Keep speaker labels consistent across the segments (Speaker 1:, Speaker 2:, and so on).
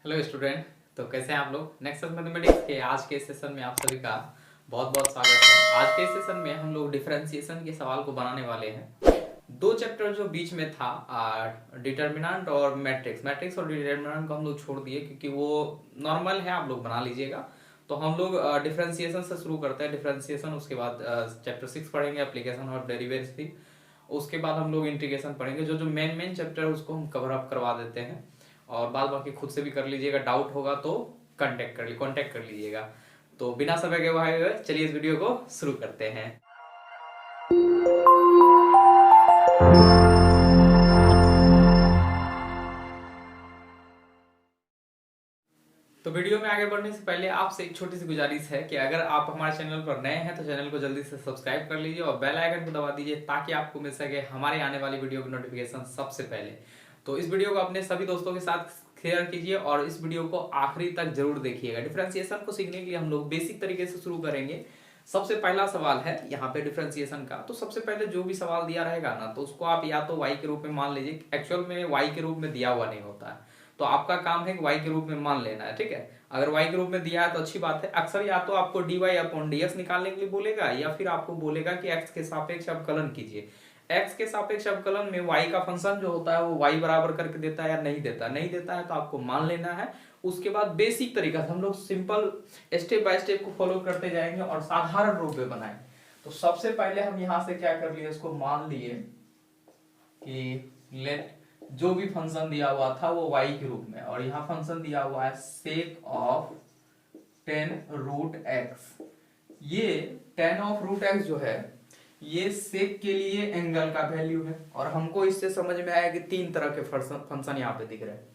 Speaker 1: Hello student. तो कैसे हैं आप लोग। नेक्स्ट मैथमेटिक्स के आज के सेशन में आप सभी का बहुत बहुत स्वागत है। आज के सेशन में हम लोग डिफरेंशिएशन के सवाल को बनाने वाले हैं। दो चैप्टर जो बीच में था डिटर्मिनेंट और मैट्रिक्स मैट्रिक्स और डिटर्मिनेंट को हम लोग छोड़ दिए क्योंकि वो नॉर्मल है, आप लोग बना लीजिएगा। तो हम लोग डिफरेंशिएशन से शुरू करते हैं। डिफरेंशिएशन उसके बाद चैप्टर 6 पढ़ेंगे, एप्लीकेशन और डेरिवेटिव। उसके बाद हम लोग इंटीग्रेशन पढ़ेंगे। जो जो मेन मेन चैप्टर है उसको हम कवर अप करवा देते हैं और बाद बाकी खुद से भी कर लीजिएगा। डाउट होगा तो कांटेक्ट कर लीजिएगा। तो बिना समय के हुए चलिए इस वीडियो को शुरू करते हैं। तो वीडियो में आगे बढ़ने से पहले आपसे एक छोटी सी गुजारिश है कि अगर आप हमारे चैनल पर नए हैं तो चैनल को जल्दी से सब्सक्राइब कर लीजिए और बेल आइकन को दबा दीजिए ताकि आपको मिल सके हमारे आने वाली वीडियो की नोटिफिकेशन सबसे पहले। तो इस वीडियो को अपने सभी दोस्तों के साथ शेयर कीजिए और इस वीडियो को आखिरी तक जरूर देखिएगा। डिफरेंशिएशन को सीखने के लिए हम लोग बेसिक तरीके से शुरू करेंगे। सबसे पहला सवाल है यहाँ पे डिफरेंशिएशन का। तो सबसे पहले जो भी सवाल दिया रहेगा ना तो उसको आप या तो y के रूप में मान लीजिए। एक्चुअल में y के रूप में दिया हुआ नहीं होता है, तो आपका काम है कि y के रूप में मान लेना है। ठीक है, अगर y के रूप में दिया है तो अच्छी बात है। अक्सर या तो आपको dy अपॉन dx निकालने के लिए बोलेगा या फिर आपको बोलेगा कि x के सापेक्ष अवकलन कीजिए। x के सापेक्ष अवकलन में y का फंक्शन जो होता है वो y बराबर करके देता है या नहीं देता है तो आपको मान लेना है। उसके बाद बेसिक तरीका से हम लोग सिंपल स्टेप बाय स्टेप को फॉलो करते जाएंगे और साधारण रूप में बनाएंगे। तो सबसे पहले हम यहाँ से क्या कर लिए, इसको मान लिए कि लेट जो भी फंक्शन दिया हुआ था वो y के रूप में, और यहाँ फंक्शन दिया हुआ है sec ऑफ 10 रूट x। ये 10 ऑफ रूट x जो है ये sec के लिए एंगल का वैल्यू है और हमको इससे समझ में आया कि तीन तरह के फंक्शन यहाँ पे दिख रहे हैं।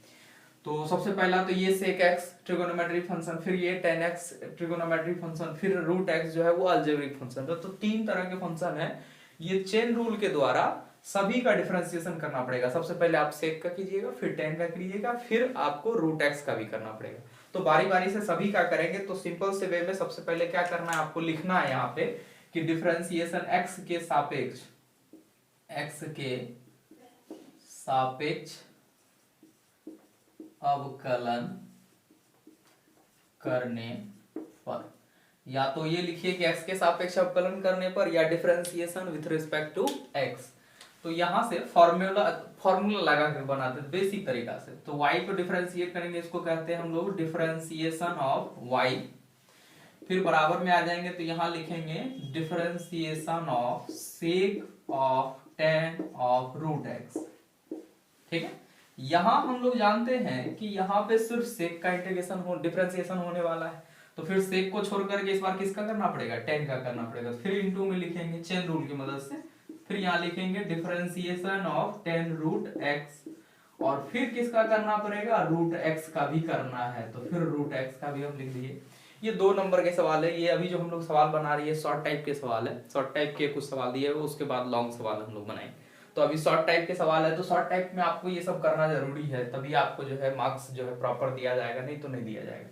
Speaker 1: तो सबसे पहला तो ये sec x ट्रिगोनोमेट्रिक फंक्शन, फिर ये 10x ट्रिगोनोमेट्रिक फंक्शन, फिर रूट x जो है वो अलजेब्रिक फंक्शन। तो तीन तरह के फंक्शन है। ये चेन रूल के द्वारा सभी का डिफरेंशिएशन करना पड़ेगा। सबसे पहले आप sec का कीजिएगा, फिर 10 का कीजिएगा, फिर आपको रूट x का भी करना पड़ेगा। तो बारी बारी से सभी का करेंगे। तो सिंपल से वे में सबसे पहले क्या करना है, आपको लिखना है यहाँ पे कि डिफरेंशिएशन x के सापेक्ष अवकलन करने पर, या तो ये लिखिए कि x के सापेक्ष अवकलन करने पर या differentiation with respect to x। तो यहां से फॉर्मूला लगा कर बनाते हैं बेसिक तरीका से। तो y को डिफरेंशिएट करेंगे, इसको कहते हैं हम लोग डिफरेंशिएशन ऑफ y। फिर बराबर में आ जाएंगे तो यहां लिखेंगे differentiation of sec of 10 of root x। ठीक है, यहां हम लोग जानते हैं कि यहां पे सिर्फ सेक का इंटीग्रेशन डिफरेंशिएशन होने वाला है। तो फिर सेक को छोड़ करके इस बार किसका करना पड़ेगा, 10 का करना पड़ेगा। फिर इनटू में लिखेंगे चेन रूल की मदद से, फिर यहाँ लिखेंगे डिफरेंशिएशन ऑफ 10 रूट x, और फिर किसका करना पड़ेगा, रूट x का भी करना है। तो फिर रूट x का भी हम लिख दिए। ये 2 नंबर के सवाल है। ये अभी जो हम लोग सवाल बना रही है शॉर्ट टाइप के सवाल है। शॉर्ट टाइप के कुछ सवाल दिए हुए, उसके बाद लॉन्ग सवाल हम लोग बनाएंगे। तो अभी शॉर्ट टाइप के सवाल है, तो शॉर्ट टाइप में आपको ये सब करना जरूरी है, तभी आपको जो है मार्क्स जो है प्रॉपर दिया जाएगा, नहीं तो नहीं दिया जाएगा।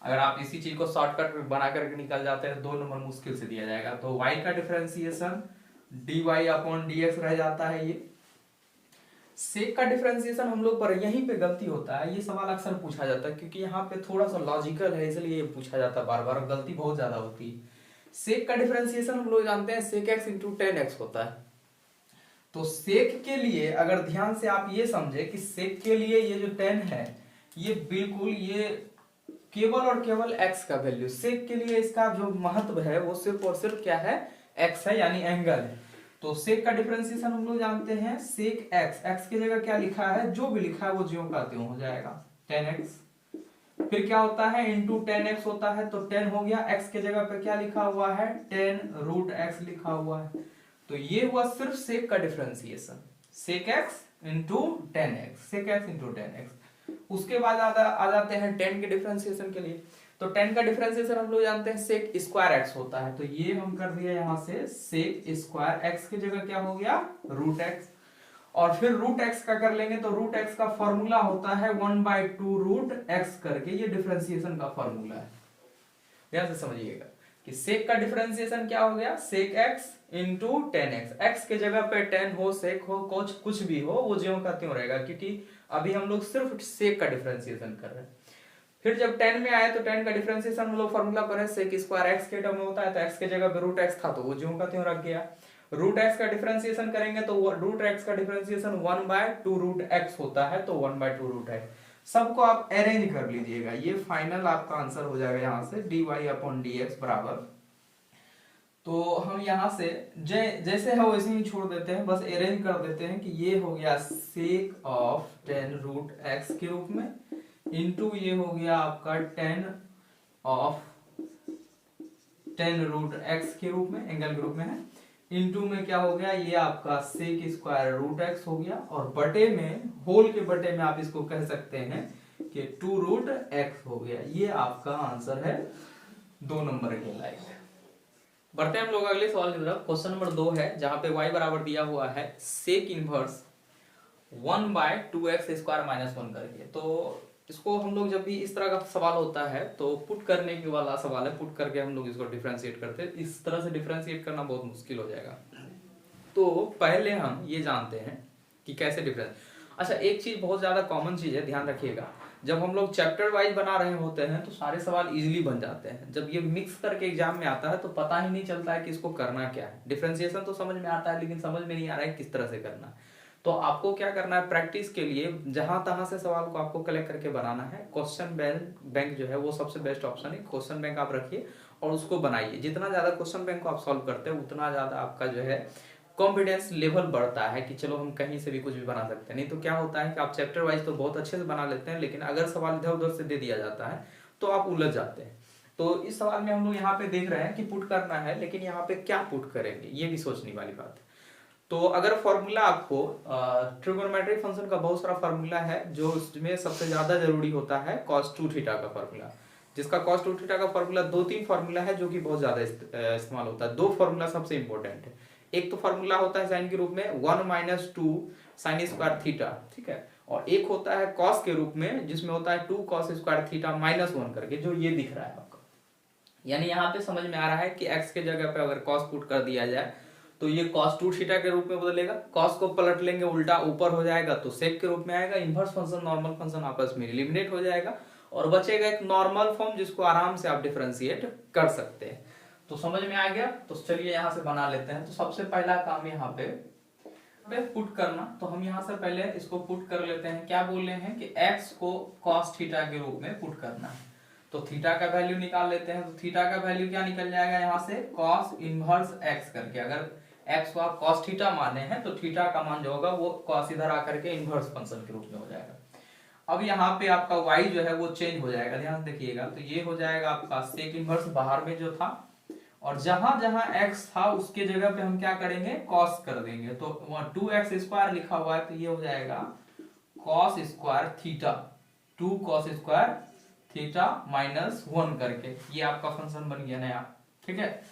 Speaker 1: अगर आप इसी चीज को शॉर्टकट बना करके निकल जाते हैं तो 2 नंबर मुश्किल से दिया जाएगा। तो y का डिफरेंशिएशन dy अपॉन dx रह जाता है। ये सेक का डिफरेंशिएशन हम लोग पर यहीं पे गलती होता है। ये सवाल अक्सर पूछा जाता है क्योंकि यहाँ पे थोड़ा सा लॉजिकल है, इसलिए ये पूछा जाता है बार बार, गलती बहुत ज्यादा होती है। सेक का डिफरेंशिएशन हम लोग जानते हैं sec x इंटू 10x होता है। तो सेक के लिए अगर ध्यान से आप ये समझे कि सेक के लिए ये जो 10 है ये बिल्कुल ये केवल और केवल x का वैल्यू, सेक के लिए इसका जो महत्व है वो सिर्फ और सिर्फ क्या है, x है, यानी एंगल है। तो सेक का डिफरेंशिएशन हम लोग जानते हैं सेक x की जगह क्या लिखा है, जो भी लिखा है वो ज्यों का त्यों हो जाएगा 10x। फिर क्या होता है, इंटू 10x होता है, तो 10 हो गया। x के जगह पे क्या लिखा हुआ है, 10 रूट x लिखा हुआ है। तो ये हुआ सिर्फ सेक का डिफरेंशिएशन, सेक x इंटू 10x। उसके बाद आ जाते हैं 10 के डिफरेंशिएशन के लिए। तो 10 का डिफरेंशिएशन हम लोग जानते हैं सेक स्क्वायर x होता है। तो ये हम कर दिया यहां से सेक स्क्वायर x की जगह क्या हो गया, रूट x। और फिर रूट x का कर लेंगे तो रूट x का फॉर्मूला होता है 1/2 रूट x करके, ये डिफरेंशिएशन का फॉर्मूला है। ध्यान से समझिएगा कि सेक का डिफरेंशिएशन क्या हो गया, सेक x इंटू 10x। x के जगह पे 10 हो, सेक हो, कुछ भी हो, वो ज्यों का त्यों रहेगा क्योंकि अभी हम लोग सिर्फ सेक का डिफरेंशिएशन कर रहे हैं। फिर जब 10 में आए तो 10 का डिफरेंशिएशन हम लोग फॉर्मूला पर है सेक स्क्वायर एक्स के टर्म में होता है, तो एक्स के जगह पे रूट एक्स था तो वो ज्यों का त्यों रख गया। रूट एक्स का डिफरेंशिएशन करेंगे तो रूट एक्स का डिफरेंशिएशन 1/2 रूट एक्स होता है, तो 1/2 रूट एक्स। सबको आप अरेंज कर लीजिएगा, ये फाइनल आपका आंसर हो जाएगा यहाँ से dy/dx बराबर। तो हम यहाँ से जैसे है वैसे ही छोड़ देते हैं, बस अरेंज कर देते हैं कि ये हो गया सेक ऑफ 10 रूट एक्स के रूप में, इंटू ये हो गया आपका 10 ऑफ 10 रूट एक्स के रूप में, एंगल के रूप में है, इंटू में क्या हो गया ये आपका सेक स्क्वायर रूट एक्स हो गया, और बटे में, होल के बटे में आप इसको कह सकते हैं कि 2 रूट एक्स हो गया। ये आपका आंसर है 2 नंबर के लायक। बढ़ते हैं हम लोग अगले सवाल की तरफ। क्वेश्चन नंबर 2 है जहां पे y बराबर दिया हुआ है sec inverse 1/2x square minus 1 करके। तो इसको हम लोग जब भी इस तरह का सवाल होता है तो पुट करने के वाला सवाल है, पुट करके हम लोग इसको डिफरेंशिएट करते हैं। इस तरह से डिफरेंशिएट करना बहुत मुश्किल हो जाएगा, तो पहले हम ये जानते हैं कि कैसे डिफरेंस। अच्छा, एक चीज बहुत ज्यादा कॉमन चीज है, ध्यान रखिएगा, जब हम लोग चैप्टर वाइज बना रहे होते हैं तो सारे सवाल इजीली बन जाते हैं। जब ये मिक्स करके एग्जाम में आता है तो पता ही नहीं चलता है कि इसको करना क्या है। डिफरेंशिएशन तो समझ में आता है लेकिन समझ में नहीं आ रहा है किस तरह से करना है। तो आपको क्या करना है, प्रैक्टिस के लिए जहां तहां से सवाल को आपको कलेक्ट करके बनाना है। क्वेश्चन बैंक जो है वो सबसे बेस्ट ऑप्शन है। क्वेश्चन बैंक आप रखिए और उसको बनाइए। जितना ज्यादा क्वेश्चन बैंक को आप सॉल्व करते हैं उतना ज्यादा आपका जो है कॉन्फिडेंस लेवल बढ़ता है कि चलो हम कहीं से भी कुछ भी बना सकते हैं। नहीं तो क्या होता है कि आप चैप्टर वाइज तो बहुत अच्छे से बना लेते हैं, लेकिन अगर सवाल इधर उधर से दे दिया जाता है तो आप उलझ जाते हैं। तो इस सवाल में हम लोग यहाँ पे देख रहे हैं कि पुट करना है, लेकिन यहाँ पे क्या पुट करेंगे ये भी सोचने वाली बात है। तो अगर फॉर्मूला आपको ट्रिगोनोमेट्रिक फंक्शन का बहुत सारा फॉर्मूला है, जो उसमें सबसे ज्यादा जरूरी होता है cos 2 थीटा का फॉर्मूला, जिसका cos 2 थीटा का फॉर्मूला 2-3 फॉर्मूला है जो कि बहुत ज्यादा इस्तेमाल होता है। 2 फॉर्मूला सबसे इंपॉर्टेंट है। एक तो फॉर्मूला होता है साइन के रूप में 1 - 2 साइन स्क्वायर थीटा, ठीक है, और एक होता है cos के रूप में जिसमें होता है 2 cos स्क्वायर थीटा -1 करके, जो ये दिख रहा है आपका। यानी यहाँ पे समझ में आ रहा है कि x के जगह पे अगर cos पुट कर दिया जाए तो ये cos 2 थीटा के रूप में बदलेगा। cos को पलट लेंगे उल्टा ऊपर हो जाएगा तो सेक के रूप में आएगा। इनवर्स फंक्शन नॉर्मल फंक्शन आपस में एलिमिनेट हो जाएगा और बचेगा एक नॉर्मल फॉर्म जिसको आराम से आप डिफरेंशिएट कर सकते हैं। तो समझ में आ गया। तो चलिए यहाँ से बना लेते हैं। तो सबसे पहला काम यहाँ पे पुट करना, तो हम यहाँ से पहले इसको पुट कर लेते हैं। क्या बोल रहे हैं कि x को cos थीटा के रूप में पुट करना है। तो थीटा का वैल्यू निकाल लेते हैं। तो थीटा का वैल्यू क्या निकल जाएगा यहाँ से cos इनवर्स x करके। अगर x को आप cos थीटा माने हैं तो थीटा का मान जो होगा वो cos इधर आकर के इनवर्स फंक्शन के रूप में हो जाएगा। अब यहाँ पे आपका y जो है वो चेंज हो जाएगा, ध्यान देखिएगा। तो ये हो जाएगा आपका सेक इनवर्स बाहर में जो था, और जहां जहां x था उसके जगह पे हम क्या करेंगे cos कर देंगे। तो 2x स्क्वायर लिखा हुआ है तो ये हो जाएगा cos square theta, 2 cos square theta -1 करके, ये आपका फंक्शन बन गया नया, ठीक है।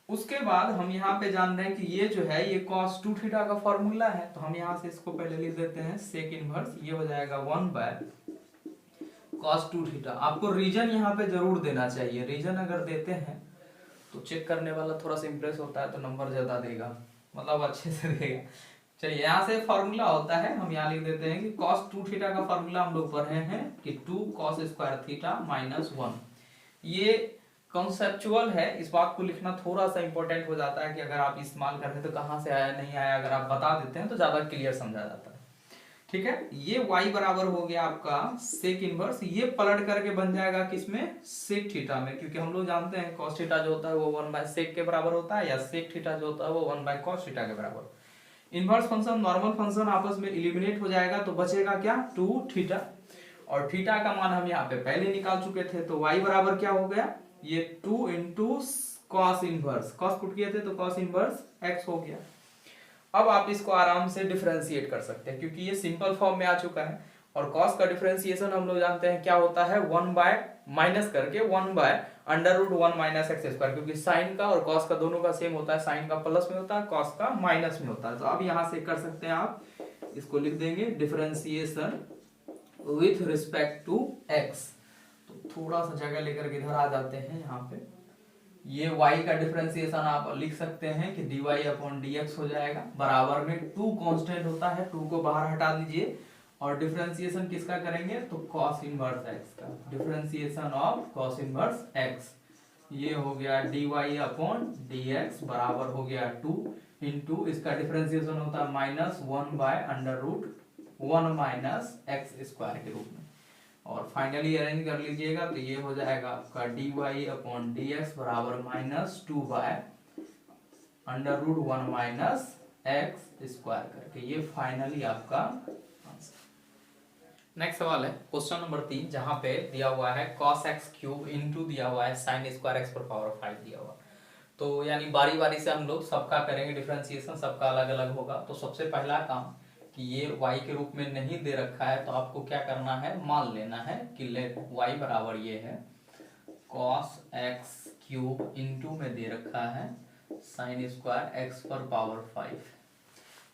Speaker 1: उसके बाद हम यहाँ पे जान रहे हैं कि ये जो है ये cos 2 थीटा का फॉर्मूला है। तो हम यहाँ से इसको पहले लिख देते हैं सेक इनवर्स, ये हो जाएगा 1/cos 2 थीटा। आपको रीजन यहाँ पे जरूर देना चाहिए। रीजन अगर देते हैं तो चेक करने वाला थोड़ा सा इंप्रेस होता है तो नंबर ज्यादा देगा, मतलब अच्छे से देगा। चलिए यहाँ से फॉर्मूला होता है, हम यहाँ लिख देते हैं कि cos 2 थीटा का फॉर्मूला हम लोग पढ़े हैं कि 2 cos स्क्वायर थीटा -1। ये कॉन्सेप्चुअल है, इस बात को लिखना थोड़ा सा इंपॉर्टेंट हो जाता है कि अगर आप इस्तेमाल करते हैं तो कहाँ से आया नहीं आया, अगर आप बता देते हैं तो ज्यादा क्लियर समझा जाता है, ठीक है। ये y बराबर हो गया आपका सेक इनवर्स, ये पलट करके बन जाएगा किसमें, सेक थीटा में, क्योंकि हम लोग जानते हैं cos थीटा जो होता है वो 1/sec के बराबर होता है, या सेक थीटा जो होता है वो 1/cos थीटा के बराबर। इनवर्स फंक्शन नॉर्मल फंक्शन आपस में एलिमिनेट हो जाएगा तो बचेगा क्या, 2 थीटा, और थीटा का मान हम यहाँ पे पहले निकाल चुके थे। तो y बराबर क्या हो गया, ये 2 × cos इनवर्स, cos पुट किए थे तो cos इनवर्स x हो गया। अब आप इसको आराम से डिफरेंशिएट कर सकते हैं क्योंकि ये सिंपल फॉर्म में आ चुका है, और cos का डिफरेंशिएशन हम लोग जानते हैं क्या होता है, 1 माइनस करके 1/√1 - x², क्योंकि साइन का और cos का दोनों का सेम होता है, साइन का प्लस में होता है, cos का माइनस में होता है। तो अब यहाँ से कर सकते हैं आप, इसको लिख देंगे differentiation with respect to x। तो थोड़ा सा जगह लेकर के इधर आ जाते हैं। यहाँ पे ये y का डिफरेंशिएशन आप लिख सकते हैं कि dy/dx हो जाएगा, बराबर में 2 कांस्टेंट होता है, 2 को बाहर हटा दीजिए और डिफरेंशिएशन किसका करेंगे तो cos इनवर्स x का, differentiation of cos inverse x, ये हो गया dy अपॉन dx बराबर हो गया 2 इंटू इसका डिफरेंशिएशन होता है -1/√1 माइनस एक्स स्क्वायर के रूप में, और फाइनली अरेंज कर लीजिएगा तो ये हो जाएगा आपका dy अपॉन dx बराबर -2/√1 माइनस एक्स स्क्वायर करके, ये फाइनली आपका आंसर। नेक्स्ट सवाल है क्वेश्चन नंबर 3, जहां पे दिया हुआ है cos x क्यूब इंटू दिया हुआ है sin स्क्वायर x पर पावर 5 दिया हुआ, तो यानी बारी बारी से हम लोग सबका करेंगे डिफरेंशिएशन, सबका अलग अलग होगा। तो सबसे पहला काम कि ये y के रूप में नहीं दे रखा है तो आपको क्या करना है, मान लेना है कि लेट y बराबर ये है cos x क्यूब इंटू में दे रखा है sin स्क्वायर x पर पावर 5।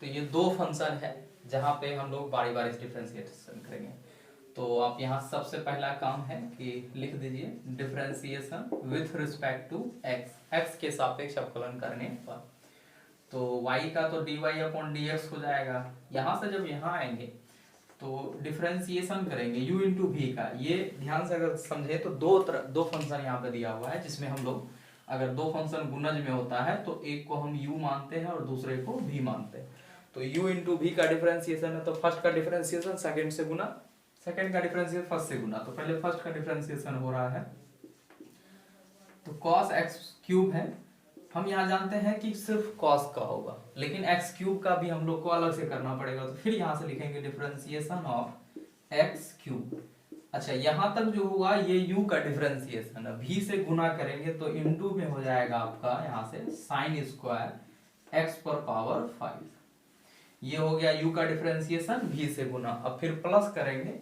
Speaker 1: तो ये दो फंक्शन है जहां पे हम लोग बारी बारी से डिफरेंशिएशन करेंगे। तो आप यहाँ सबसे पहला काम है कि लिख दीजिए differentiation with respect to x के सापेक्ष अवकलन करने पर। तो y का तो dy अपॉन dx हो जाएगा। यहाँ से जब यहाँ आएंगे तो डिफरेंशिएशन करेंगे u इंटू v का। ये ध्यान से अगर समझे तो दो फंक्शन यहाँ पे दिया हुआ है, जिसमें हम लोग अगर दो फंक्शन गुणज में होता है तो एक को हम u मानते हैं और दूसरे को v मानते हैं। तो u इंटू v का डिफरेंशिएशन है तो फर्स्ट का डिफरेंशिएशन सेकंड से गुना, सेकंड का डिफरेंशिएशन फर्स्ट से गुना। तो पहले फर्स्ट का डिफरेंशिएशन हो रहा है तो cos x क्यूब है, हम यहाँ जानते हैं कि सिर्फ cos का होगा, लेकिन x क्यूब का भी हम लोग को अलग से करना पड़ेगा। तो फिर यहाँ से लिखेंगे डिफरेंशिएशन ऑफ x क्यूब। अच्छा, यहाँ तक जो हुआ ये u का डिफरेंशिएशन है, v से गुना करेंगे तो इंटू में हो जाएगा आपका यहाँ से साइन स्क्वायर x पर पावर 5। ये हो गया u का डिफरेंशिएशन v से गुना। अब फिर प्लस करेंगे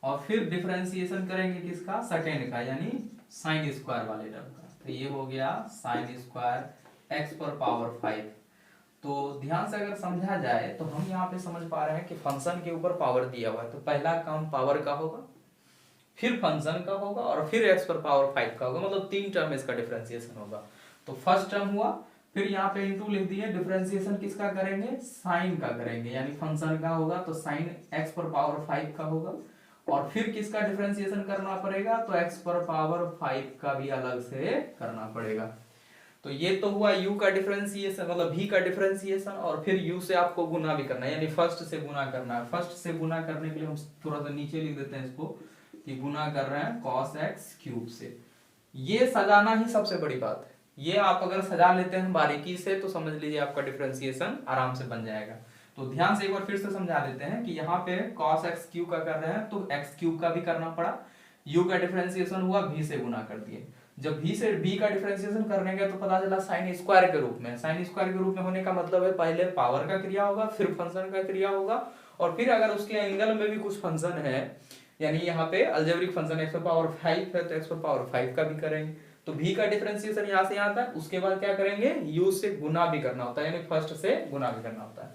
Speaker 1: और फिर डिफरेंशिएशन करेंगे किसका, सेकेंड का, यानी साइन स्क्वायर वाले टर्म का। तो ये हो गया साइन स्क्वायर x पर पावर 5। तो ध्यान से अगर समझा जाए तो हम यहाँ पे समझ पा रहे हैं कि फंक्शन के ऊपर पावर दिया हुआ है, तो पहला काम पावर का होगा, फिर फंक्शन का होगा और फिर x पर पावर 5 का होगा, मतलब 3 टर्म इसका डिफरेंशिएशन होगा। तो फर्स्ट टर्म हुआ, फिर यहाँ पे इंटू लिख दिए, डिफरेंशिएशन किसका करेंगे, साइन का करेंगे, यानी फंक्शन का होगा तो साइन x पर पावर 5 का होगा, और फिर किसका डिफरेंशिएशन करना पड़ेगा तो x पर पावर 5 का भी अलग से करना पड़ेगा। तो ये तो हुआ u का डिफरेंशिएशन, मतलब v का डिफरेंशिएशन, और फिर u से आपको गुना भी करना है, यानी फर्स्ट से गुना करना है। फर्स्ट से गुना करने के लिए हम थोड़ा सा नीचे लिख देते हैं इसको कि गुना कर रहे हैं cos x क्यूब से। ये सजाना ही सबसे बड़ी बात है, ये आप अगर सजा लेते हैं बारीकी से तो समझ लीजिए आपका डिफरेंशिएशन आराम से बन जाएगा। तो ध्यान से एक बार फिर से समझा देते हैं कि यहाँ पे cos x क्यूब का कर रहे हैं तो x क्यूब का भी करना पड़ा, u का डिफरेंशिएशन हुआ v से गुना कर दिए। जब v से v का डिफरेंशिएशन करने गए तो पता चला साइन स्क्वायर के रूप में। साइन स्क्वायर के रूप में होने का मतलब है पहले पावर का क्रिया होगा, फिर फंक्शन का क्रिया होगा, और फिर अगर उसके एंगल में भी कुछ फंक्शन है, यानी यहाँ पे अलजेब्रिक फंक्शन x पर पावर 5 है तो x पर पावर 5 का भी करेंगे। तो v का डिफरेंशिएशन यहाँ से यहाँ तक, उसके बाद क्या करेंगे, u से गुना भी करना होता है, यानी फर्स्ट से गुना भी करना होता है।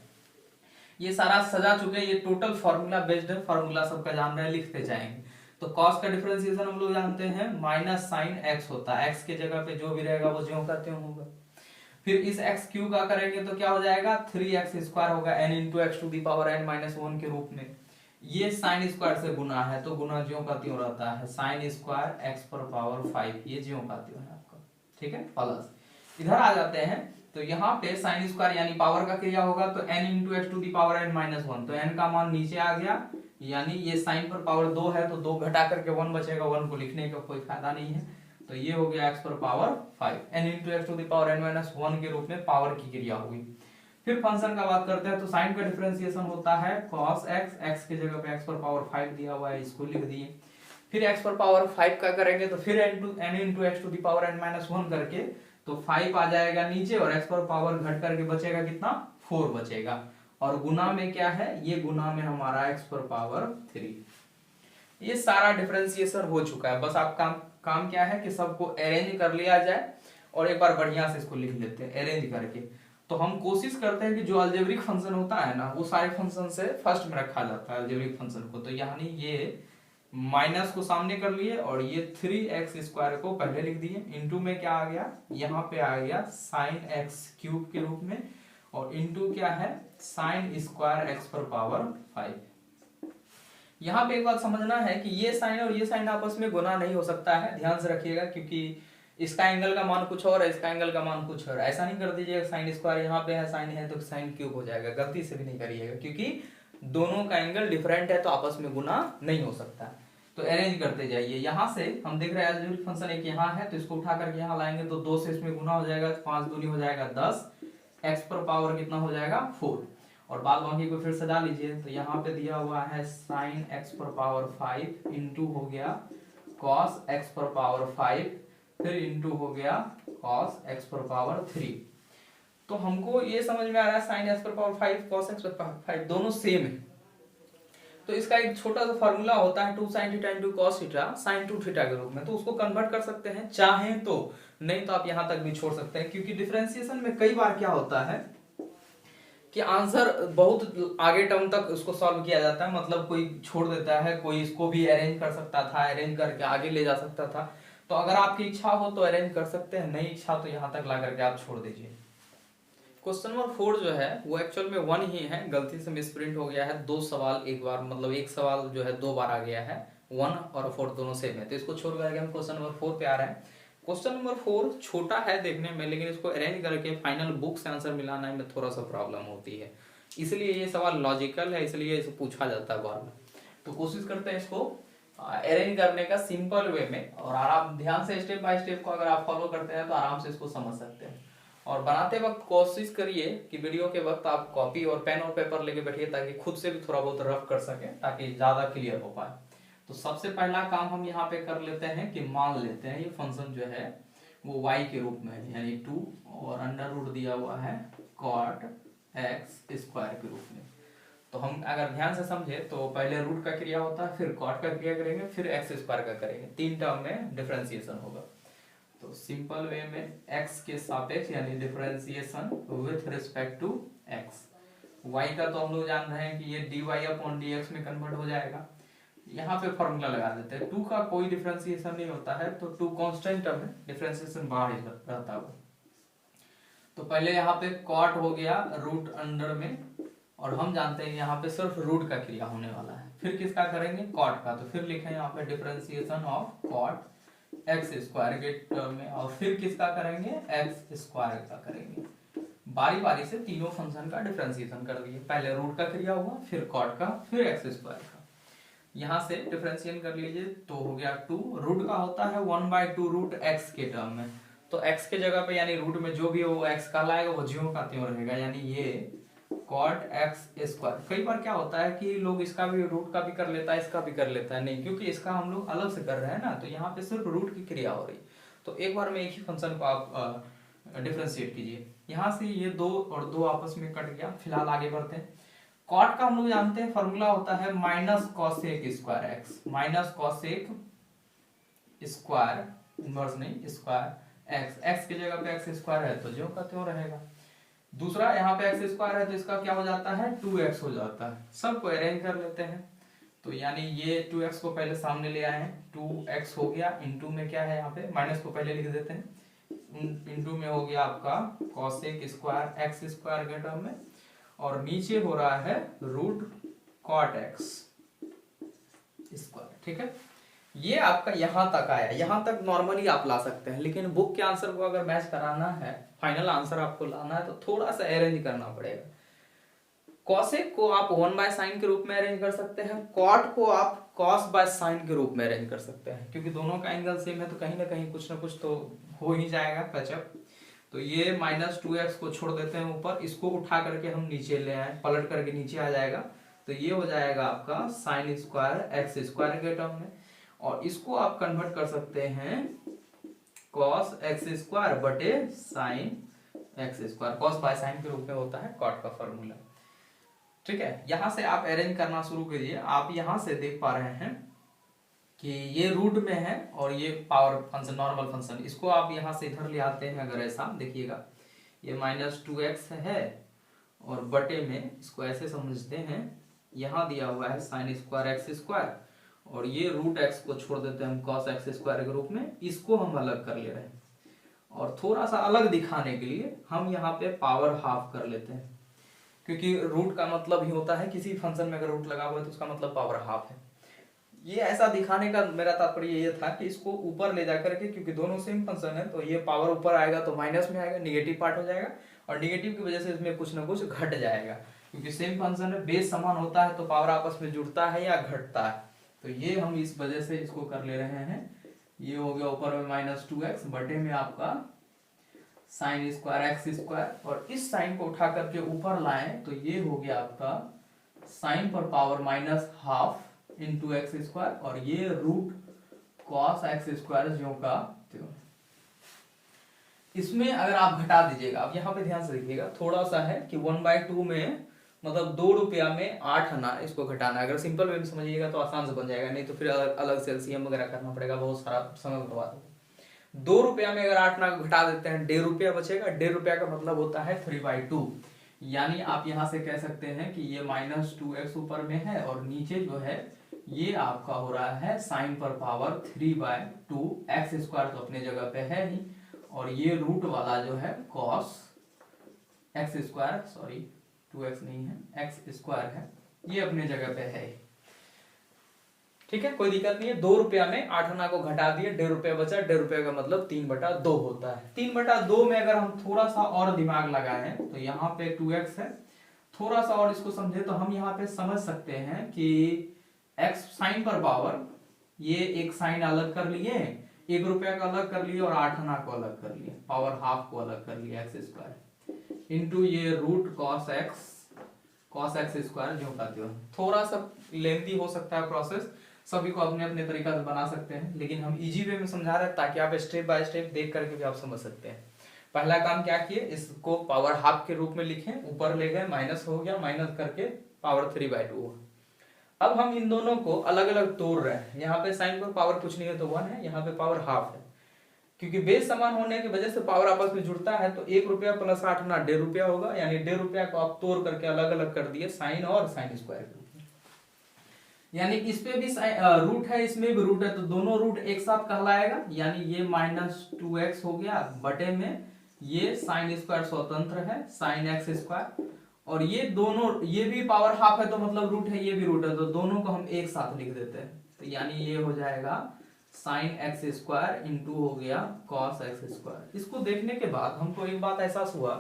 Speaker 1: ये सारा सजा चुके, ये टोटल फार्मूला बेस्ड है, फार्मूला सबका जान रहे हैं, लिखते जाएंगे। तो cos का डिफरेंशिएशन हम लोग जानते हैं माइनस साइन x होता है, x के जगह पे जो भी रहेगा वो ज्यों का त्यों होगा। फिर इस x क्यूब का करेंगे तो क्या हो जाएगा, 3x स्क्वायर होगा n into x to the power n minus 1 के रूप में। ये साइन स्क्वायर से गुना है तो गुना ज्यों का त्यों रहता है, साइन स्क्वायर x पर पावर 5, ये ज्यों का त्यों है आपका, ठीक है। प्लस इधर आ जाते हैं तो यहाँ पे साइन स्क्वायर यानी पावर का क्रिया होगा तो n into x to the power n minus 1, तो n का मान नीचे आ गया, यानी ये साइन पर पावर 2 है तो 2 घटा करके 1 बचेगा, 1 को लिखने का कोई फायदा नहीं है। तो ये हो गया x पर power 5, n into x to the power n minus 1 के रूप में पावर की क्रिया होगी। फिर फंक्शन का बात करते हैं तो साइन का डिफरेंशिएशन होता है cos x, x के जगह पे x पर पावर 5 दिया हुआ है, इसको लिख दिए। फिर x पर पावर 5 का करेंगे तो फिर n into x to the power n minus 1 करके तो 5 आ जाएगा नीचे, और x पर पावर घट करके बचेगा कितना, 4 बचेगा। और गुना में क्या है, ये गुना में हमारा x पर पावर 3। ये सारा डिफरेंशिएशन हो चुका है, बस आप काम क्या है कि सबको अरेंज कर लिया जाए, और एक बार बढ़िया से इसको लिख लेते हैं अरेंज करके। तो हम कोशिश करते हैं कि जो अलजेब्रिक फंक्शन होता है ना वो सारे फंक्शन से फर्स्ट में रखा जाता है अलजेब्रिक फंक्शन को। तो यानी ये माइनस को सामने कर लिए और ये 3x स्क्वायर को पहले लिख दिए, इनटू में क्या आ गया, यहाँ पे आ गया साइन x क्यूब के रूप में, और इनटू क्या है साइन स्क्वायर x पर पावर 5। यहाँ पे एक बात समझना है कि ये साइन और ये साइन आपस में गुना नहीं हो सकता है, ध्यान से रखिएगा, क्योंकि इसका एंगल का मान कुछ और है, इसका एंगल का मान कुछ और है। ऐसा नहीं कर दीजिएगा साइन स्क्वायर यहाँ पे है, साइन है तो साइन क्यूब हो जाएगा, गलती से भी नहीं करिएगा, क्योंकि दोनों का एंगल डिफरेंट है तो आपस में गुना नहीं हो सकता। तो अरेंज करते जाइए। यहाँ से हम देख रहे हैं अलजेब्रिक फंक्शन एक यहाँ है, तो इसको उठा करके यहाँ लाएंगे तो 2 से इसमें गुना हो जाएगा, 5 दूनी हो जाएगा 10, एक्स पर पावर कितना हो जाएगा 4, और बाद बाकी को फिर से डाल लीजिए। तो यहाँ पे दिया हुआ है साइन एक्स पर पावर 5 इंटू हो गया कॉस एक्स पर पावर 5, फिर इंटू हो गया कॉस एक्स पर पावर 3। तो हमको ये समझ में आ रहा है साइन एक्स पर पावर 5 कॉस एक्स पर पावर 5 दोनों सेम है। तो इसका एक छोटा सा फॉर्मूला होता है 2 sin theta into cos theta sin 2 theta के रूप में, तो उसको कन्वर्ट कर सकते हैं चाहें तो, नहीं तो आप यहां तक भी छोड़ सकते हैं, क्योंकि डिफरेंशिएशन में कई बार क्या होता है कि आंसर बहुत आगे टर्म तक उसको सॉल्व किया जाता है, मतलब कोई छोड़ देता है, कोई इसको भी अरेंज कर सकता था, अरेंज करके आगे ले जा सकता था। तो अगर आपकी इच्छा हो तो अरेंज कर सकते हैं, नहीं इच्छा तो यहाँ तक ला करके आप छोड़ दीजिए। क्वेश्चन नंबर 4 जो है वो एक्चुअल में 1 ही है, गलती से मिसप्रिंट हो गया है, 2 सवाल एक बार, मतलब एक सवाल जो है 2 बार आ गया है, 1 और 4 दोनों सेम है, तो इसको छोड़ करके हम क्वेश्चन नंबर 4 पे आ रहे हैं। क्वेश्चन नंबर 4 छोटा है देखने में, लेकिन इसको अरेंज करके फाइनल बुक से आंसर मिलाने में थोड़ा सा प्रॉब्लम होती है, इसलिए ये सवाल लॉजिकल है, इसलिए इसे पूछा जाता है बार बार। तो कोशिश करते हैं इसको अरेंज करने का सिंपल वे में, और आराम ध्यान से स्टेप बाय स्टेप को अगर आप फॉलो करते हैं तो आराम से इसको समझ सकते हैं। और बनाते वक्त कोशिश करिए कि वीडियो के वक्त आप कॉपी और पेन और पेपर लेके बैठिए, ताकि खुद से भी थोड़ा बहुत रफ कर सके, ताकि ज्यादा क्लियर हो पाए। तो सबसे पहला काम हम यहाँ पे कर लेते हैं कि मान लेते हैं ये फंक्शन जो है वो y के रूप में है, यानी 2 और अंडर रूट दिया हुआ है cot x स्क्वायर के रूप में। तो हम अगर ध्यान से समझे तो पहले रूट का क्रिया होता है, फिर cot का क्रिया करेंगे, फिर x स्क्वायर का करेंगे, 3 टर्म में डिफरेंशिएशन होगा। तो सिंपल वे में x के सापेक्ष यानी differentiation with respect to x, y का तो हम लोग जान रहे हैं कि ये dy अपॉन dx में कन्वर्ट हो जाएगा। यहाँ पे फॉर्मूला लगा देते हैं, 2 का कोई डिफरेंशिएशन नहीं होता है, तो 2 कांस्टेंट टर्म है, डिफरेंशिएशन बाहर ही रहता है। तो पहले यहाँ पे cot हो गया रूट अंडर में, और हम जानते हैं यहाँ पे सिर्फ रूट का क्रिया होने वाला है, फिर किसका करेंगे cot का, तो फिर लिखे यहाँ पे differentiation of cot x square के टर्म में, और फिर किसका करेंगे एक्स स्क्वायर का करेंगे। बारी बारी से तीनों फंक्शन का डिफरेंशिएशन कर दिए, पहले रूट का क्रिया हुआ, फिर cot का, फिर एक्स स्क्वायर का। यहाँ से डिफरेंशिएट कर लीजिए तो हो गया 2, रूट का होता है 1/2 रूट x के टर्म में, तो x के जगह पे यानी रूट में जो भी हो वो x का लाएगा, वो ज्यों का त्यों रहेगा, यानी ये cot x स्क्वायर। कई बार क्या होता है कि लोग इसका भी रूट का भी कर लेता है, इसका भी कर लेता है, नहीं, क्योंकि इसका हम लोग अलग से कर रहे हैं ना, तो यहाँ पे सिर्फ रूट की क्रिया हो रही। तो एक बार में एक ही फंक्शन को आप डिफरेंशिएट कीजिए। यहाँ से ये 2 और 2 आपस में कट गया। फिलहाल आगे बढ़ते हैं। कॉट का हम लोग जानते हैं फॉर्मूला होता है minus cosec square x, minus cosec square inverse नहीं स्क्वायर एक्स, एक्स की जगह पे एक्स स्क्वायर है तो ज्यों का त्यों रहेगा। दूसरा यहाँ पे एक्स स्क्वायर है तो इसका क्या हो जाता है 2x हो जाता है। सबको अरेंज कर लेते हैं, तो यानी ये 2x को पहले सामने ले आए हैं, 2x हो गया, इंटू में क्या है यहाँ पे माइनस को पहले लिख देते हैं, इंटू में हो गया आपका कॉसेक स्क्वायर एक्स स्क्वायर के टर्म में, और नीचे हो रहा है रूट कॉट एक्स स्क्वायर। ठीक है, ये आपका यहां तक आया, यहां तक नॉर्मली आप ला सकते हैं, लेकिन बुक के आंसर को अगर मैच कराना है, फाइनल आंसर आपको लाना है, तो थोड़ा सा अरेंज करना पड़ेगा। कॉसेक को आप 1/sin के रूप में अरेंज कर सकते हैं, कॉट को आप cos/sin के रूप में अरेंज कर सकते हैं, क्योंकि दोनों का एंगल सेम है तो कहीं ना कहीं कुछ ना कुछ तो हो ही जाएगा कचअप। तो ये -2x को छोड़ देते हैं ऊपर, इसको उठा करके हम नीचे ले आए, पलट करके नीचे आ जाएगा, तो ये हो जाएगा आपका साइन स्क्वायर एक्स स्क्वायर के टर्म में, और इसको आप कन्वर्ट कर सकते हैं cos x स्क्वायर बटे साइन एक्स स्क्वायर, cos/sin के रूप में होता है कॉट का फॉर्मूला। ठीक है, यहां से आप अरेंज करना शुरू कीजिए। आप यहां से देख पा रहे हैं कि ये रूट में है और ये पावर फंक्शन नॉर्मल फंक्शन, इसको आप यहाँ से इधर ले आते हैं, अगर ऐसा देखिएगा ये -2x है और बटे में इसको ऐसे समझते हैं, यहाँ दिया हुआ है साइन स्क्वायर एक्स स्क्वायर, और ये रूट x को छोड़ देते हैं हम cos x स्क्वायर के रूप में, इसको हम अलग कर ले रहे हैं, और थोड़ा सा अलग दिखाने के लिए हम यहाँ पे पावर हाफ कर लेते हैं, क्योंकि रूट का मतलब ही होता है किसी फंक्शन में अगर रूट लगा हुआ है तो उसका मतलब पावर हाफ है। ये ऐसा दिखाने का मेरा तात्पर्य ये था कि इसको ऊपर ले जाकर के, क्योंकि दोनों सेम फंक्शन है, तो ये पावर ऊपर आएगा तो माइनस में आएगा, निगेटिव पार्ट हो जाएगा, और निगेटिव की वजह से इसमें कुछ ना कुछ घट जाएगा, क्योंकि सेम फंक्शन है, बेस समान होता है तो पावर आपस में जुड़ता है या घटता है। तो ये हम इस वजह से इसको कर ले रहे हैं। ये हो गया ऊपर में -2x बटे में आपका साइन स्क्वायर एक्स स्क्वायर, और इस साइन को उठा करके ऊपर लाएं तो ये हो गया आपका साइन पर पावर -12 इंटू एक्स स्क्वायर, और ये रूट कॉस एक्स स्क्वायर जो का त्यों। इसमें अगर आप घटा दीजिएगा, अब यहाँ पे ध्यान से देखिएगा, थोड़ा सा है कि 1/2 में मतलब 2 रुपया में 8 आना, इसको घटाना। अगर सिंपल वे में समझिएगा तो आसान से बन जाएगा, नहीं तो फिर अलग से एलसीएम वगैरह करना पड़ेगा, बहुत सारा समय बर्बाद होगा। 2 रुपया में अगर 8 आना घटा देते हैं, 1.5 रुपया बचेगा। 1.5 रुपया का मतलब होता है 3/2, यानी आप यहाँ से कह सकते हैं कि ये -2x ऊपर में है, और नीचे जो है ये आपका हो रहा है साइन पर पावर 3/2 एक्स स्क्वायर, तो अपने जगह पे है ही, और ये रूट वाला जो है cos x square, sorry 2x नहीं है, एक्स स्क्वायर है, ये अपने जगह पे है। ठीक है, कोई दिक्कत नहीं है। 2 रुपया में 8 आना को घटा दिए, 1.5 रुपया बचा। 1.5 रुपया का मतलब 3/2 होता है। 3/2 में अगर हम थोड़ा सा और दिमाग लगाएं तो यहाँ पे 2x है, थोड़ा सा और इसको समझे तो हम यहाँ पे समझ सकते हैं कि x साइन पर पावर, ये एक साइन अलग कर लिए, 1 रुपया का अलग कर लिए, और 8 आना को अलग कर लिए, पावर हाफ को अलग कर लिया एक्स स्क्वायर, इंटू ये रूट कॉस एक्स स्क्वायर जो कहते हो। थोड़ा सा लेंथी हो सकता है प्रोसेस, सभी को अपने अपने तरीका से बना सकते हैं, लेकिन हम इजी वे में समझा रहे हैं ताकि आप स्टेप बाय स्टेप देख करके भी आप समझ सकते हैं। पहला काम क्या किए, इसको पावर हाफ के रूप में लिखे, ऊपर ले गए, माइनस हो गया, माइनस करके पावर 3/2 हुआ। अब हम इन दोनों को अलग अलग तोड़ रहे हैं। यहाँ पे साइन पर पावर कुछ नहीं है तो 1 है, यहाँ पे पावर हाफ है, क्योंकि बेस समान होने की वजह से पावर आपस में जुड़ता है, तो 1 रुपया प्लस 8 आना 1.5 रुपया होगा, यानी 1.5 रुपया को आप तोड़ करके अलग अलग कर दिए साइन और साइन स्क्वायर के रूप में। यानी इस पे भी रूट है, इसमें भी रूट है, तो दोनों रूट एक साथ कहलाएगा, यानी ये -2x हो गया बटे में ये साइन स्क्वायर स्वतंत्र है साइन एक्स स्क्वायर, और ये दोनों, ये भी पावर हाफ है तो मतलब रूट है, ये भी रूट है, तो दोनों को हम एक साथ लिख देते हैं, तो यानी ये हो जाएगा साइन एक्स स्क्वायर इंटू हो गया कॉस एक्स स्क्वायर। इसको देखने के बाद हमको एक बात एहसास हुआ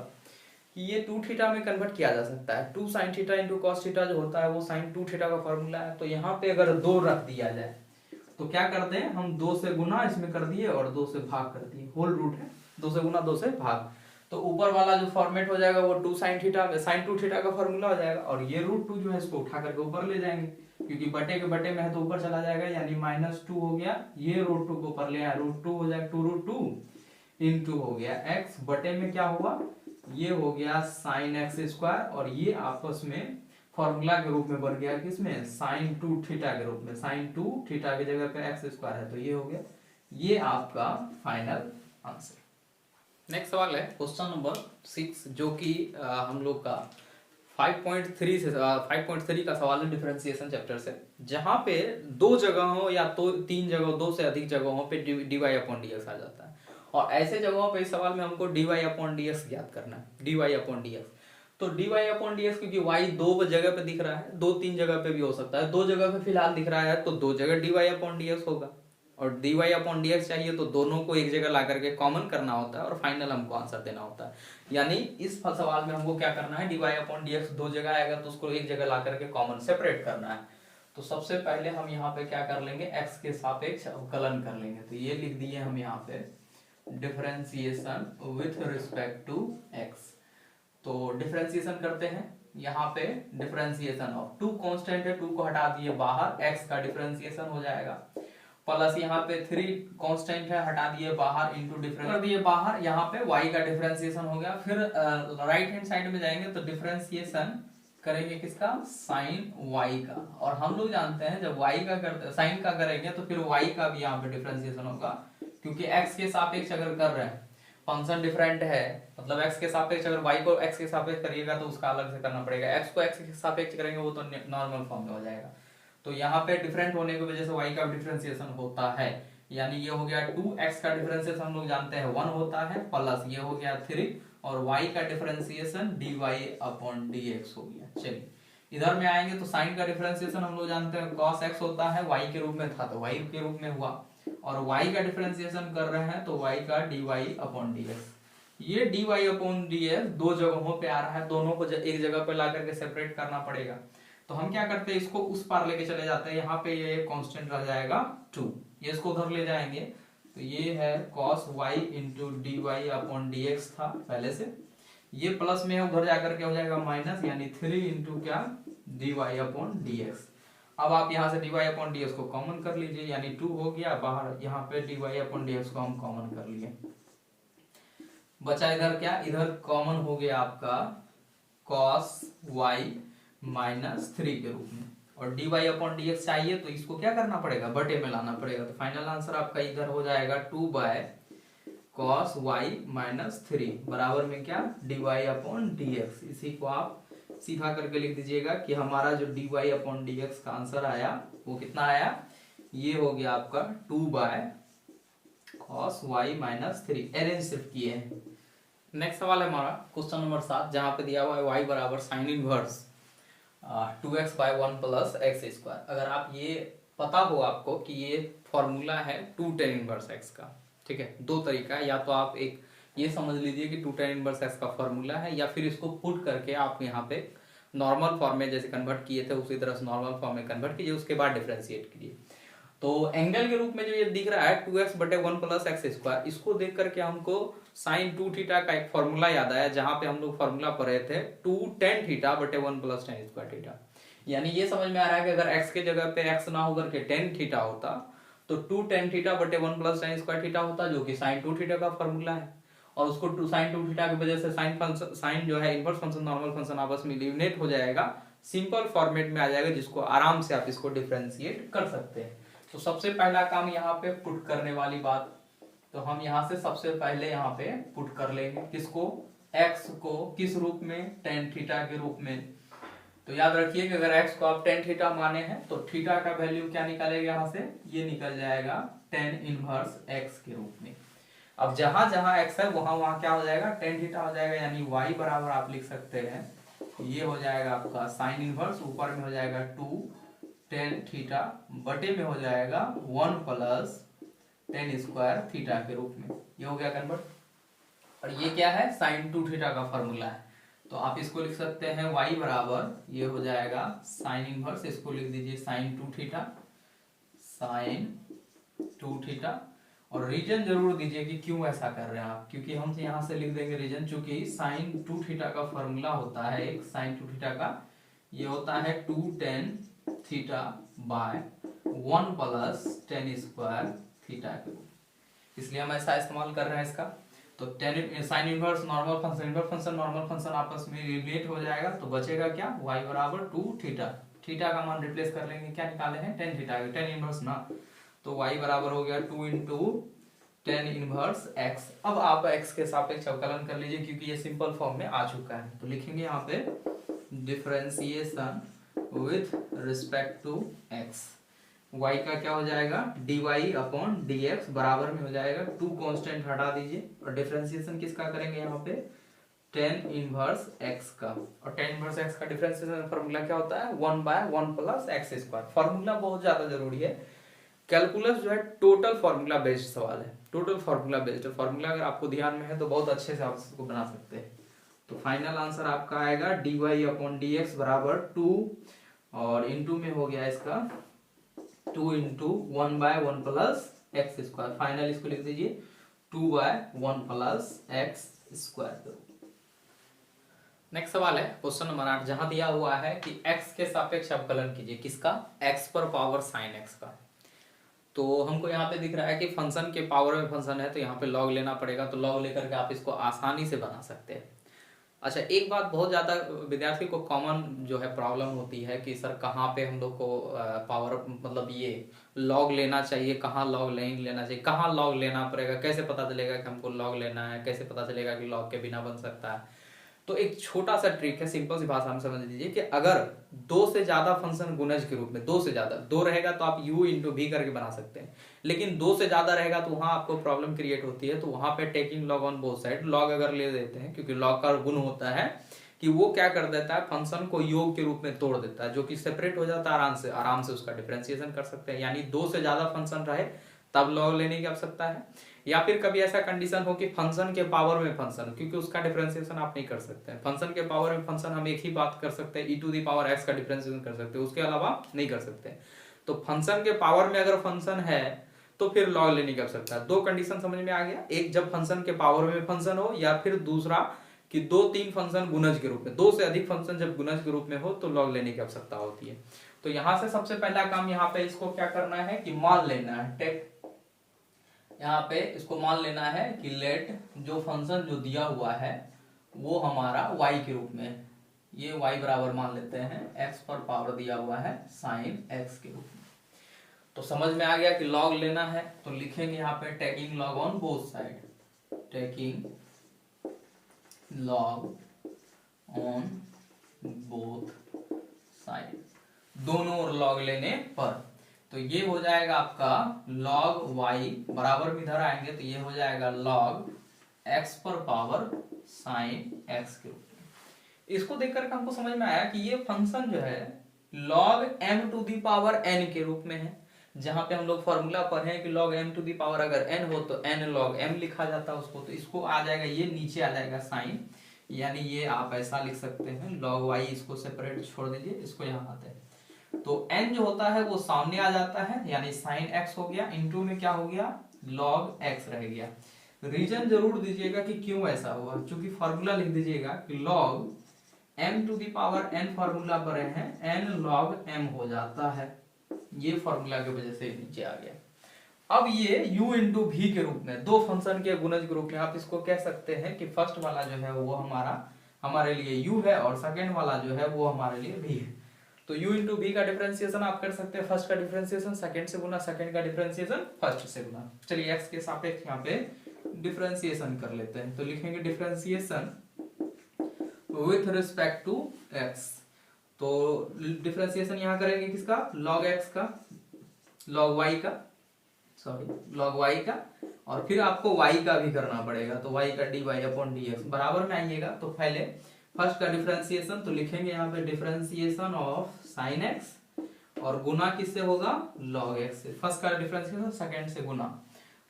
Speaker 1: कि ये 2 थीटा में कन्वर्ट किया जा सकता है। 2 sin theta into cos theta जो होता है वो sin 2 थीटा का फॉर्मूला है। तो यहाँ पे अगर 2 रख दिया जाए तो क्या करते हैं हम, 2 से गुना इसमें कर दिए और 2 से भाग कर दिए, होल रूट है, 2 से गुना 2 से भाग, तो ऊपर वाला जो फॉर्मेट हो जाएगा वो 2 sin थीटा में sin 2 थीटा का फॉर्मूला हो जाएगा, और ये √2 जो है इसको उठा करके ऊपर ले जाएंगे, क्योंकि बटे के बटे में है तो ऊपर चला जाएगा, यानी -2 हो गया, ये √2 को ऊपर ले आया, √2 हो जाएगा 2√2 इंटू हो गया x बटे में क्या हुआ, ये हो गया साइन एक्स स्क्वायर, और ये आपस में फॉर्मूला के रूप में बन गया किसमें, sin 2 थीटा के रूप में, sin 2 थीटा की जगह पे एक्स स्क्वायर है, तो ये हो गया, ये आपका फाइनल आंसर। नेक्स्ट सवाल है क्वेश्चन नंबर 6, जो कि हम लोग का 5.3 से 5.3 का सवाल है डिफरेंशिएशन चैप्टर से, जहां पे 2 जगहों या तो 3 जगहों, 2 से अधिक जगहों पे dy/dx आ जाता है, और ऐसे जगहों पे इस सवाल में हमको dy/dx ज्ञात करना है, dy/dx। तो dy/dx क्योंकि y 2 जगह पे दिख रहा है, 2-3 जगह पे भी हो सकता है, 2 जगह पे फिलहाल दिख रहा है तो 2 जगह dy/dx होगा, और dy/dx चाहिए तो दोनों को एक जगह ला करके कॉमन करना होता है और फाइनल हमको आंसर देना होता है। यानी इस सवाल में हमको क्या करना है, dy/dx 2 जगह आएगा तो उसको एक जगह ला करके कॉमन सेपरेट करना है। तो सबसे पहले हम यहाँ पे क्या कर लेंगे, x के सापेक्ष अवकलन कर लेंगे, तो ये लिख दिए हम यहाँ पे differentiation with respect to x। तो डिफरेंशिएशन करते हैं, यहाँ पे डिफरेंशिएशन ऑफ 2 कांस्टेंट है, 2 को हटा दिए बाहर, x का डिफरेंशिएशन हो जाएगा, प्लस यहाँ पे 3 कांस्टेंट है, हटा दिए बाहर, इंटू डिफरेंस कर दिए बाहर, यहाँ पे y का डिफरेंशिएशन हो गया। फिर राइट हैंड साइड में जाएंगे तो डिफरेंशिएशन करेंगे किसका, साइन y का, और हम लोग जानते हैं जब y का करते साइन का करेंगे तो फिर y का भी यहाँ पे डिफरेंशिएशन होगा, क्योंकि x के सापेक्ष अगर कर रहे हैं, फंक्शन डिफरेंट है, मतलब x के सापेक्ष अगर y को x के सापेक्ष करिएगा तो उसका अलग से करना पड़ेगा, x को x के सापेक्ष करेंगे वो तो नॉर्मल फॉर्म में हो जाएगा। तो यहाँ पे डिफरेंट होने की वजह से y का डिफरेंशिएशन होता है, यानी ये हो गया 2x का डिफरेंशिएशन हम लोग जानते हैं 1 होता है, प्लस ये हो गया 3, और y का डिफरेंशिएशन dy/dx हो गया। चलिए इधर में आएंगे तो साइन का डिफरेंशिएशन हम लोग जानते हैं cos x होता है, y के रूप में था तो y के रूप में हुआ, और y का डिफरेंशिएशन कर रहे हैं तो y का dy अपॉन dx। ये dy अपॉन dx दो जगहों पे आ रहा है, दोनों को एक जगह पे ला करके सेपरेट करना पड़ेगा। तो हम क्या करते हैं, इसको उस पार लेके चले जाते हैं, यहाँ पे ये कांस्टेंट रह जाएगा 2, ये इसको उधर ले जाएंगे तो ये है cos y into d y upon d x था पहले से, ये प्लस में है उधर जाकर के हो जाएगा माइनस, यानी 3 इंटू क्या d y upon d x. अब आप यहाँ से d y upon d x को कॉमन कर लीजिए, यानी 2 हो गया बाहर, यहाँ पे d y upon d x को हम कॉमन कर लिए, बचा इधर क्या, इधर कॉमन हो गया आपका cos y माइनस 3 के रूप में, और d y upon d x चाहिए तो इसको क्या करना पड़ेगा, बटे में लाना पड़ेगा। तो फाइनल आंसर आपका इधर हो जाएगा 2 बाय cos y माइनस 3 बराबर में क्या d y upon d x. इसी को आप सीधा करके लिख दीजिएगा कि हमारा जो d y upon d x का आंसर आया वो कितना आया, ये हो गया आपका 2 by cos y minus 3। Arrange सिर्फ किए हैं। नेक्स्ट सवाल है हमारा क्वेश्चन नंबर 7, जहां पे दिया हुआ है y बराबर sine inverse 2x by 1 plus x square. अगर आप ये पता हो आपको कि ये फॉर्मूला है 2 tan इनवर्स x का, ठीक है, दो तरीका है, या तो आप एक ये समझ लीजिए कि 2 tan इनवर्स x का फॉर्मूला है, या फिर इसको पुट करके आप यहाँ पे नॉर्मल फॉर्म में जैसे कन्वर्ट किए थे उसी तरह से नॉर्मल फॉर्म में कन्वर्ट कीजिए, उसके बाद डिफरेंशिएट कीजिए। तो एंगल के रूप में जो ये दिख रहा है 2x बटे 1 प्लस एक्स स्क्वायर, इसको देख करके हमको साइन 2 थीटा का एक फॉर्मूला याद आया, जहां पे हम लोग फॉर्मूला पढ़े थे 2 tan थीटा बटे 1 प्लस tan स्क्वायर थीटा। यानी ये समझ में आ रहा है कि अगर x के जगह पे x ना होकर के tan थीटा होता तो 2 tan थीटा बटे 1 प्लस tan स्क्वायर थीटा होता, जो कि साइन 2 थीटा का फॉर्मूला है, और उसको साइन 2 थीटा की वजह से साइन जो है इनवर्स फंक्शन नॉर्मल फंक्शन आपस में एलिमिनेट हो जाएगा, सिंपल फॉर्मेट में आ जाएगा, जिसको आराम से आप इसको डिफरेंशिएट कर सकते हैं। तो सबसे पहला काम यहाँ पे पुट करने वाली बात, तो हम यहाँ से सबसे पहले यहाँ पे पुट कर लेंगे किसको, x को किस रूप में, tan थीटा के रूप में। तो याद रखिए कि अगर x को आप tan थीटा माने हैं तो थीटा का वैल्यू क्या निकालेगा, यहाँ से ये निकल जाएगा tan इनवर्स x के रूप में। अब जहां जहां x है वहां वहां क्या हो जाएगा, tan थीटा हो जाएगा, यानी y बराबर आप लिख सकते हैं, ये हो जाएगा आपका साइन इनवर्स, ऊपर में हो जाएगा 2 tan थीटा बटे में हो जाएगा 1 प्लस tan स्क्वायर थीटा के रूप में, ये हो गया कन्वर्ट। और ये क्या है, साइन 2 थीटा का फॉर्मूला है, तो आप इसको लिख सकते हैं y बराबर ये हो जाएगा साइन इनवर्स, इसको लिख दीजिए साइन 2 थीटा, साइन 2 थीटा, और रीजन जरूर दीजिए कि क्यों ऐसा कर रहे हैं आप, क्योंकि हम यहाँ से लिख देंगे रीजन, चूंकि साइन 2 थीटा का फॉर्मूला होता है एक साइन 2 थीटा का, ये होता है 2 tan theta by 1 plus tan square theta के रूप, इसलिए हम ऐसा इस्तेमाल कर रहे हैं इसका। तो tan sine inverse normal function, inverse function normal function आपस में रिलेट हो जाएगा, तो बचेगा क्या, y बराबर 2 थीटा, थीटा का मान रिप्लेस कर लेंगे, क्या निकाले हैं tan थीटा, tan इनवर्स ना, तो y बराबर हो गया 2 इंटू tan इनवर्स x। अब आप x के सापेक्ष अवकलन कर लीजिए, क्योंकि ये सिंपल फॉर्म में आ चुका है, तो लिखेंगे यहाँ पे differentiation with respect to x, y का क्या हो जाएगा dy अपॉन dx बराबर में हो जाएगा 2 कांस्टेंट हटा दीजिए, और डिफरेंशिएशन किसका करेंगे यहाँ पे tan इनवर्स x का, और tan इनवर्स x का डिफरेंशिएशन फार्मूला क्या होता है 1 by 1 plus x square. Formula बहुत ज्यादा जरूरी है, कैलकुलस जो है टोटल फार्मूला बेस्ड सवाल है, टोटल फार्मूला बेस्ड फार्मूला अगर आपको ध्यान में है तो बहुत अच्छे से आप इसको बना सकते हैं। तो फाइनल आंसर आपका आएगा d y upon d x बराबर 2, और इंटू में हो गया इसका 2 into 1 by 1 plus x square, final इसको लिख दीजिए 2 by 1 plus x square. Next सवाल है क्वेश्चन नंबर 8, जहां दिया हुआ है कि x के सापेक्ष अवकलन कीजिए, किसका, x पर पावर साइन x का। तो हमको यहाँ पे दिख रहा है कि फंक्शन के पावर में फंक्शन है, तो यहाँ पे लॉग लेना पड़ेगा, तो लॉग लेकर के आप इसको आसानी से बना सकते हैं। अच्छा, एक बात बहुत ज़्यादा विद्यार्थी को कॉमन जो है प्रॉब्लम होती है कि सर कहाँ पे हम लोग को पावर मतलब ये लॉग लेना चाहिए, कहाँ लॉग नहीं लेना चाहिए, कहाँ लॉग लेना पड़ेगा, कैसे पता चलेगा कि हमको लॉग लेना है, कैसे पता चलेगा कि लॉग के बिना बन सकता है। तो एक छोटा सा ट्रिक है, सिंपल सी भाषा में समझ लीजिए कि अगर 2 से ज्यादा फंक्शन गुणज के रूप में, 2 से ज्यादा, 2 रहेगा तो आप u इंटू भी करके बना सकते हैं, लेकिन 2 से ज्यादा रहेगा तो वहां आपको प्रॉब्लम क्रिएट होती है। तो वहां पे taking log on both side, log अगर ले देते हैं, क्योंकि लॉग का गुण होता है कि वो क्या कर देता है, फंक्शन को योग के रूप में तोड़ देता है, जो कि सेपरेट हो जाता है, आराम से उसका डिफरेंशिएशन कर सकते हैं। यानी 2 से ज्यादा फंक्शन रहे तब लॉग लेने की आवश्यकता है, या फिर कभी ऐसा कंडीशन हो कि फंक्शन के पावर में फंक्शन, क्योंकि उसका डिफरेंशिएशन आप नहीं कर सकते हैं। फंक्शन के पावर में फंक्शन हम एक ही बात कर सकते हैं, e⁻x का डिफरेंशिएशन कर सकते हैं, उसके अलावा नहीं कर सकते। तो फंक्शन के पावर में अगर फंक्शन है तो फिर लॉग लेने की आवश्यकता है। 2 कंडीशन समझ में आ गया, एक जब फंक्शन के पावर में फंक्शन हो, या फिर दूसरा कि 2-3 फंक्शन गुणज के रूप में, 2 से अधिक फंक्शन जब गुणज के रूप में हो तो लॉग लेने की आवश्यकता होती है। तो यहां से सबसे पहला काम यहाँ पे इसको क्या करना है कि मान लेना है, टेक यहाँ पे इसको मान लेना है कि लेट जो फंक्शन जो दिया हुआ है वो हमारा y के रूप में, ये y बराबर मान लेते हैं x पर पावर दिया हुआ है sin x के रूप में। तो समझ में आ गया कि लॉग लेना है, तो लिखेंगे यहाँ पे taking log on both side, taking log on both side, दोनों ओर लॉग लेने पर। तो ये हो जाएगा आपका log y बराबर में इधर आएंगे तो ये हो जाएगा log x पर पावर sin x के रूप में। इसको देख करके हमको समझ में आया कि ये फंक्शन जो है log m to the power n के रूप में है, जहां पे हम लोग फॉर्मूला पढ़े हैं कि log m to the power अगर n हो तो n log m लिखा जाता है उसको। तो इसको आ जाएगा, ये नीचे आ जाएगा sin, यानी ये आप ऐसा लिख सकते हैं log y, इसको सेपरेट छोड़ दीजिए, इसको यहाँ आते हैं तो n जो होता है वो सामने आ जाता है, यानी sin x हो गया, इनटू में क्या हो गया log x रह गया। रीजन जरूर दीजिएगा कि क्यों ऐसा हुआ, क्योंकि फॉर्मूला लिख दीजिएगा कि log m to the power n formula पर है, n log m हो जाता है, ये फॉर्मूला की वजह से नीचे आ गया। अब ये u इंटू v के रूप में, 2 फंक्शन के गुणज के रूप में आप इसको कह सकते हैं कि फर्स्ट वाला जो है वो हमारे लिए u है और सेकेंड वाला जो है वो हमारे लिए v है। तो u इंटू v का डिफरेंशिएशन आप कर सकते हैं, फर्स्ट का डिफरेंशिएशन सेकंड से गुना, सेकंड का डिफरेंशिएशन फर्स्ट से गुना। चलिए x के सापेक्ष यहाँ पे डिफरेंशिएशन कर लेते हैं, तो लिखेंगे differentiation with respect to x। तो डिफरेंशिएशन यहाँ करेंगे किसका, log x का, log y का, log y का, और फिर आपको y का भी करना पड़ेगा, तो y का dy/dx बराबर में आइएगा। तो पहले फर्स्ट का डिफरेंशिएशन तो लिखेंगे यहाँ पे डिफरेंशिएशन ऑफ sin x, और गुना किससे होगा log x से, फर्स्ट का डिफरेंशिएशन सेकंड से गुना,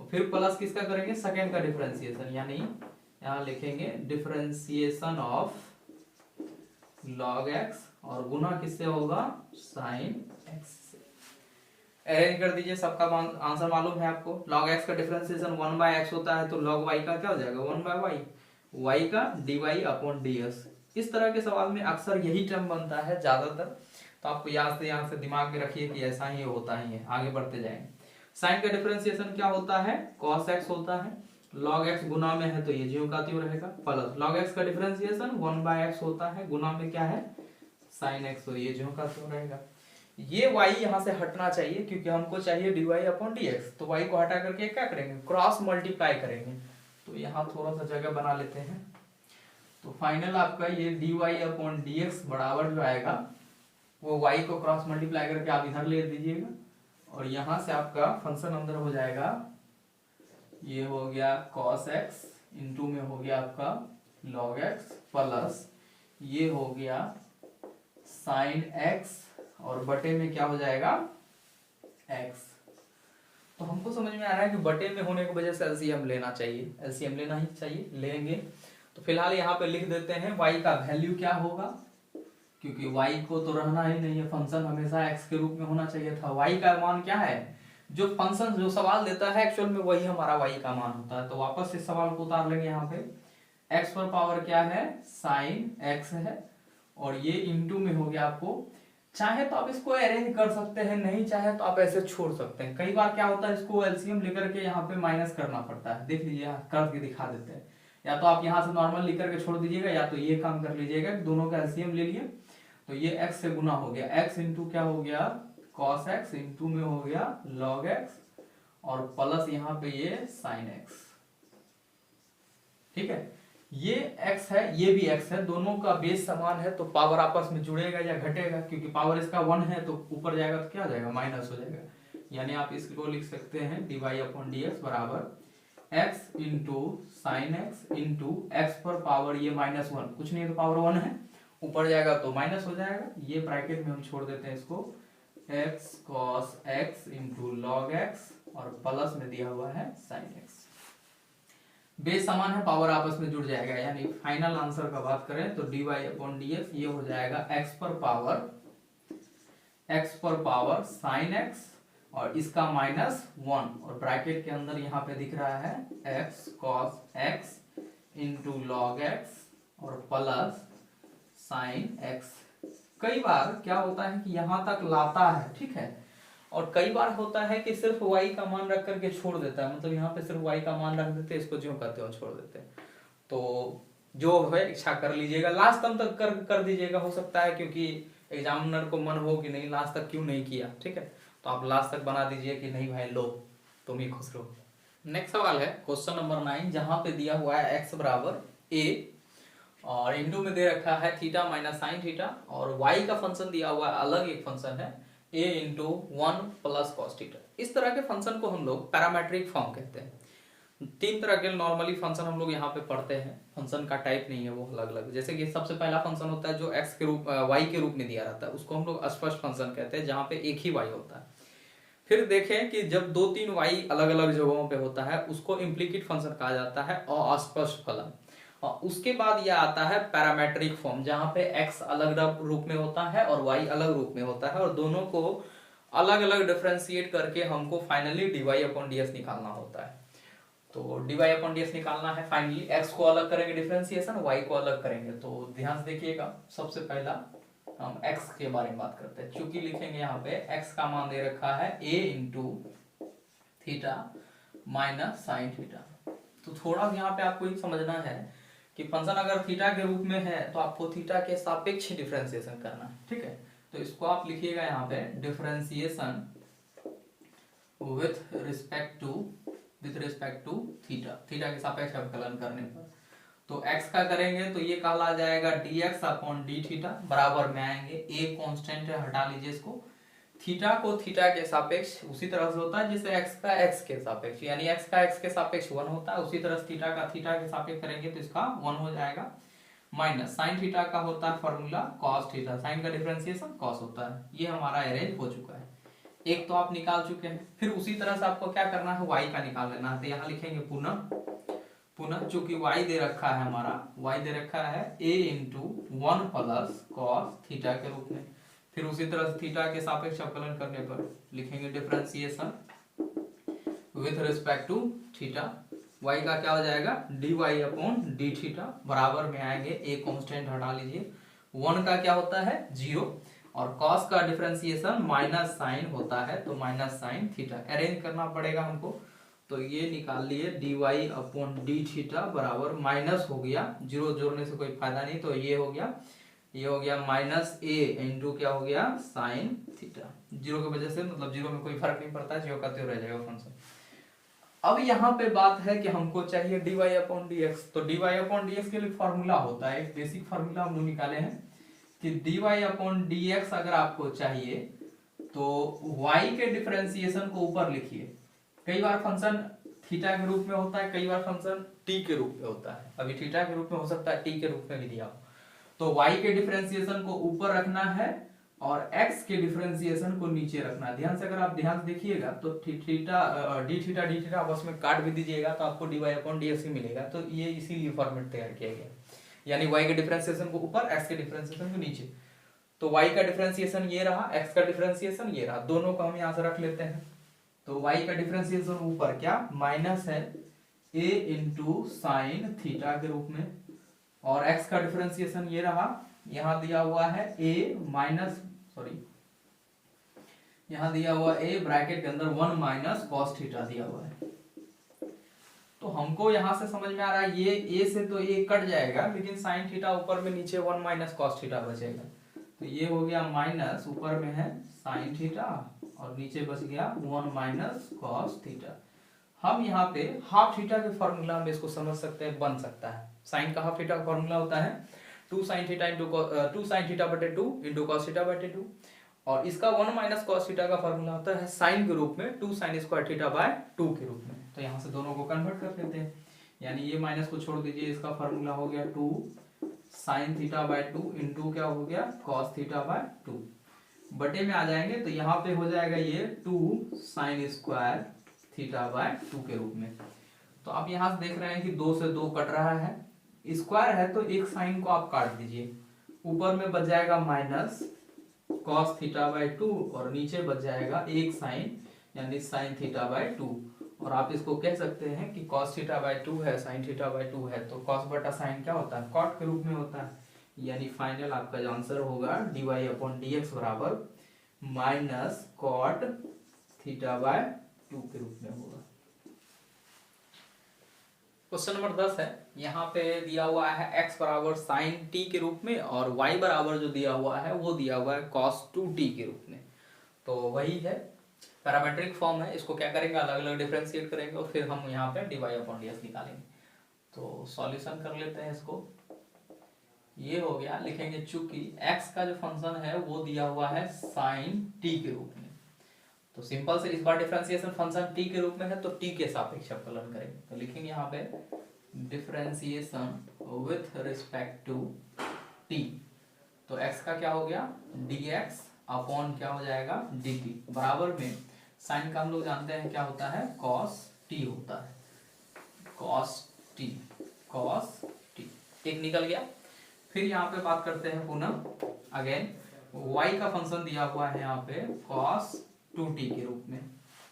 Speaker 1: और फिर प्लस किसका करेंगे सेकंड का डिफरेंशिएशन, यानी यहाँ लिखेंगे डिफरेंशिएशन ऑफ log x और गुना किससे होगा sin x से। अरेंज कर दीजिए, सबका आंसर मालूम है आपको, log x का डिफरेंशिएशन 1/x होता है तो log y का क्या हो जाएगा 1/y, y का dy/dx। इस तरह के सवाल में अक्सर यही टर्म बनता है ज्यादातर, तो आपको यहाँ से दिमाग में रखिए कि ऐसा ही होता ही है। आगे बढ़ते जाएंगे, साइन का डिफरेंशिएशन क्या होता है cos x होता है, log x गुना में है तो ये ज्यों का त्यों रहेगा, प्लस log x का डिफरेंशिएशन 1/x होता है, गुना में क्या है sin x, तो ये ज्यों का त्यों रहेगा। ये y यहाँ से हटना चाहिए क्योंकि हमको चाहिए dy/dx, तो y को हटा करके क्या करेंगे क्रॉस मल्टीप्लाई करेंगे, तो यहाँ थोड़ा सा जगह बना लेते हैं। तो फाइनल आपका ये dy/dx बराबर जो आएगा वो y को क्रॉस मल्टीप्लाई करके आप इधर ले दीजिएगा, और यहाँ से आपका फंक्शन अंदर हो जाएगा, ये हो गया cos x, इनटू में हो गया आपका log x, प्लस ये हो गया sin x, और बटे में क्या हो जाएगा x। तो हमको समझ में आ रहा है कि बटे में होने की वजह से एलसीएम लेना चाहिए, एलसीएम लेना ही चाहिए, लेंगे। तो फिलहाल यहाँ पे लिख देते हैं y का वैल्यू क्या होगा, क्योंकि y को तो रहना ही नहीं है, फंक्शन हमेशा x के रूप में होना चाहिए था। y का मान क्या है, जो फंक्शन जो सवाल देता है एक्चुअल में वही हमारा y का मान होता है। तो वापस इस सवाल को उतार लेंगे, यहाँ पे x पर पावर क्या है sin x है, और ये इनटू में हो गया। आपको चाहे तो आप इसको अरेंज कर सकते हैं, नहीं चाहे तो आप ऐसे छोड़ सकते हैं। कई बार क्या होता है इसको एलसीएम लेकर के यहाँ पे माइनस करना पड़ता है, देख लीजिए करके दिखा देते हैं। या तो आप यहाँ से नॉर्मल लिख करके छोड़ दीजिएगा, या तो ये काम कर लीजिएगा दोनों का एलसीएम ले लिए, तो ये x से गुना हो गया, x इंटू क्या हो गया cos x, इंटू में हो गया log x, और प्लस यहाँ पे ये sin x। ठीक है, ये x है ये भी x है, दोनों का बेस समान है, तो पावर आपस में जुड़ेगा या घटेगा, क्योंकि पावर इसका 1 है तो ऊपर जाएगा तो क्या हो जाएगा माइनस हो जाएगा। यानी आप इसको लिख सकते हैं dy/dx बराबर x into sine x into x पर पावर ये -1, कुछ नहीं तो पावर 1 है, ऊपर जाएगा तो माइनस हो जाएगा, ये ब्रैकेट में हम छोड़ देते हैं इसको, x cos x into log x और प्लस में दिया हुआ है साइन एक्स। बेस समान है, पावर आपस में जुड़ जाएगा, यानी फाइनल आंसर का बात करें तो dy अपॉन dx ये हो जाएगा x पर पावर साइन x और इसका -1 और ब्रैकेट के अंदर यहाँ पे दिख रहा है x cos x into log x और प्लस साइन x। कई बार क्या होता है कि यहाँ तक लाता है, ठीक है, और कई बार होता है कि सिर्फ y का मान रख करके छोड़ देता है, मतलब यहाँ पे सिर्फ y का मान रख देते हैं, इसको जो कहते हो छोड़ देते हैं। तो जो है इच्छा कर लीजिएगा, लास्ट तक कर दीजिएगा, हो सकता है क्योंकि एग्जामिनर को मन हो कि नहीं लास्ट तक क्यों नहीं किया, ठीक है, तो आप लास्ट तक बना दीजिए कि नहीं भाई लो तुम ही खुश रहो। नेक्स्ट सवाल है क्वेश्चन नंबर 9, जहां पे दिया हुआ है x बराबर a और इंटू में दे रखा है थीटा माइनस साइन थीटा और y का फंक्शन दिया हुआ है, अलग एक फंक्शन है a into 1 plus cos theta. इस तरह के फंक्शन को हम लोग पैरामेट्रिक फॉर्म कहते हैं। 3 तरह के नॉर्मली फंक्शन हम लोग यहाँ पे पढ़ते हैं, फंक्शन का टाइप नहीं है वो अलग अलग, जैसे कि सबसे पहला फंक्शन होता है जो x के रूप y के रूप में दिया रहता है, उसको हम लोग अस्पष्ट फंक्शन कहते हैं, जहाँ पे एक ही y होता है। फिर देखें कि जब 2-3 y अलग अलग जगहों पे होता है उसको इम्प्लीकेट फंक्शन कहा जाता है और अस्पष्ट फलन। और उसके बाद यह आता है पैरामेट्रिक फॉर्म, जहां पे x अलग रूप में होता है और y अलग रूप में होता है और दोनों को अलग अलग डिफरेंशिएट करके हमको फाइनली dy अपॉन ds निकालना होता है। तो dy अपॉन ds निकालना है, फाइनली x को अलग करेंगे डिफरेंशिएशन, y को अलग करेंगे। तो ध्यान से देखिएगा, सबसे पहला हम x के बारे में बात करते हैं, चूंकि लिखेंगे यहाँ पे x का मान दे रखा है a into theta minus sine theta. तो थोड़ा यहाँ पे आपको ये समझना है कि फंक्शन अगर थीटा के रूप में है तो आपको थीटा के सापेक्ष डिफरेंशिएशन करना है, ठीक है। तो इसको आप लिखिएगा यहाँ पे differentiation with respect to theta, theta के सापेक्ष अवकलन करने पर। तो x का करेंगे तो ये कहला जाएगा dx अपॉन डी थीटा, बराबर में आएंगे a कांस्टेंट है, हटा लीजिए इसको, थीटा को थीटा के सापेक्ष उसी तरह से होता है जैसे x का x के सापेक्ष, यानी x का x के सापेक्ष 1 होता है, उसी तरह थीटा का थीटा के सापेक्ष करेंगे तो इसका 1 हो जाएगा, माइनस साइन थीटा का होता है फॉर्मूला cos थीटा, साइन का डिफरेंशिएशन cos होता है। ये हमारा अरेंज हो चुका है, एक तो आप निकाल चुके हैं। फिर उसी तरह से आपको क्या करना है, y का निकाल लेना है। तो यहाँ लिखेंगे पुनः चूंकि y दे रखा है, हमारा y दे रखा है a into 1 plus cos theta के रूप में। फिर उसी तरह से थीटा के सापेक्ष अवकलन करने पर लिखेंगे differentiation with respect to theta, y का क्या हो जाएगा dy अपॉन डी थीटा, बराबर में आएंगे a कांस्टेंट हटा लीजिए, 1 का क्या होता है 0 और cos का डिफरेंशिएशन माइनस साइन होता है तो माइनस साइन थीटा। अरेंज करना पड़ेगा हमको, तो ये निकाल लिए dy अपॉन डी थीटा बराबर माइनस हो गया, 0 जोड़ने से कोई फायदा नहीं, तो ये हो गया माइनस a इंटू क्या हो गया साइन थीटा। 0 की वजह से मतलब 0 में कोई फर्क नहीं पड़ता, 0 का 0 रह जाएगा फंक्शन। अब यहाँ पे बात है कि हमको चाहिए dy अपॉन dx, तो dy अपॉन dx के लिए फॉर्मूला होता है, एक बेसिक फॉर्मूला हम लोग निकाले हैं कि dy अपॉन dx अगर आपको चाहिए तो y के डिफरेंशिएशन को ऊपर लिखिए। कई बार फंक्शन थीटा के रूप में होता है, कई बार फंक्शन t के रूप में होता है, अभी थीटा के रूप में हो सकता है t के रूप में भी दिया हो। तो y के डिफरेंशिएशन को ऊपर रखना है और x के डिफरेंशिएशन को नीचे रखना है। ध्यान से अगर आप ध्यान से देखिएगा तो थीटा डी थीटा आपस में काट भी दीजिएगा तो आपको dy अपॉन dx ही मिलेगा। तो ये इसीलिए फॉर्मेट तैयार किया गया, यानी y के डिफरेंशिएशन को ऊपर, x के डिफरेंशिएशन को नीचे। तो y का डिफरेंशिएशन ये रहा, x का डिफरेंशिएशन ये रहा, दोनों को हम यहाँ से रख लेते हैं। तो y का डिफरेंशिएशन ऊपर क्या माइनस है a इंटू साइन थीटा के रूप में, और x का डिफरेंशिएशन ये रहा, यहाँ दिया हुआ है यहाँ दिया हुआ a ब्रैकेट के अंदर 1 माइनस कॉस थीटा दिया हुआ है। तो हमको यहाँ से समझ में आ रहा है ये a से तो a कट जाएगा, लेकिन साइन थीटा ऊपर में नीचे 1 माइनस कॉस थीटा बचेगा। तो ये हो गया माइनस, ऊपर में है साइन थीटा और नीचे बच गया 1 माइनस कॉस थीटा। हम यहाँ पे हाफ थीटा के फॉर्मूला में इसको समझ सकते हैं, बन सकता है। साइन का हाफ थीटा का फॉर्मूला होता है 2 साइन थीटा बटे 2 इंटू कॉस थीटा बटे 2, और इसका 1 माइनस कॉस थीटा का फॉर्मूला होता है साइन के रूप में 2 साइन स्क्वायर थीटा बाय 2 के रूप में। तो यहाँ से दोनों को कन्वर्ट कर देते हैं, यानी ये माइनस को छोड़ दीजिए, इसका फॉर्मूला हो गया 2 sin थीटा बाय 2 इंटू क्या हो गया cos थीटा बाय 2, बटे में आ जाएंगे तो यहाँ पे हो जाएगा ये 2 sin स्क्वायर थीटा बाय 2 के रूप में। तो आप यहाँ से देख रहे हैं कि 2 से 2 कट रहा है, स्क्वायर है तो एक साइन को आप काट दीजिए, ऊपर में बच जाएगा माइनस cos थीटा बाय 2 और नीचे बच जाएगा एक साइन यानी sin थीटा बाय 2, और आप इसको कह सकते हैं कि cos थीटा बाय 2 है sin थीटा बाय 2 है तो cos बटा sin क्या होता है cot के रूप में होता है, यानी फाइनल आपका जो आंसर होगा dy अपॉन dx बराबर माइनस cot थीटा बाय 2 के रूप में होगा। क्वेश्चन नंबर 10 है, यहाँ पे दिया हुआ है x बराबर sin t के रूप में और y बराबर जो दिया हुआ है वो दिया हुआ है cos 2t के रूप में। तो वही है पैरामेट्रिक फॉर्म है, इसको क्या करेंगे अलग अलग डिफरेंशिएट करेंगे और फिर हम यहाँ पे dy अपॉन dx निकालेंगे। तो सॉल्यूशन कर लेते हैं इसको, ये हो गया, लिखेंगे चूंकि x का जो फंक्शन है वो दिया हुआ है sin t के रूप में, तो सिंपल से इस बार डिफरेंशिएशन फंक्शन t के रूप में है तो t के सापेक्ष अवकलन करेंगे, तो लिखेंगे यहाँ पे differentiation with respect to t, तो x का क्या हो गया dx अपॉन क्या हो जाएगा dt बराबर में साइन का हम लोग जानते हैं क्या होता है cos t होता है, cos t एक निकल गया। फिर यहाँ पे बात करते हैं पुनः अगेन y का फंक्शन दिया हुआ है यहाँ पे cos 2t के रूप में,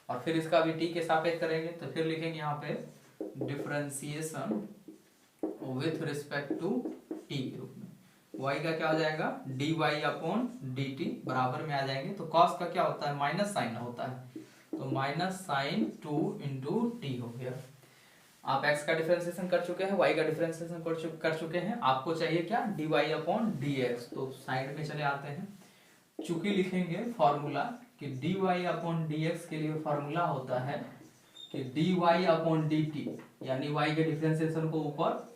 Speaker 1: और फिर इसका भी t के सापेक्ष करेंगे तो फिर लिखेंगे यहाँ पे differentiation with respect to t के रूप में, y का क्या हो जाएगा dy अपॉन dt बराबर में आ जाएंगे, तो cos का क्या होता है माइनस साइन होता है, तो माइनस साइन 2 इंटू टी हो गया। आप x का डिफरेंशिएशन कर चुके हैं, y का डिफरेंशिएशन कर चुके हैं, आपको चाहिए क्या dy अपॉन dx, तो साइड में चले आते हैं, चूंकि लिखेंगे फॉर्मूला कि dy अपॉन dx के लिए फॉर्मूला होता है कि dy अपॉन dt, यानी y के डिफरेंशिएशन को ऊपर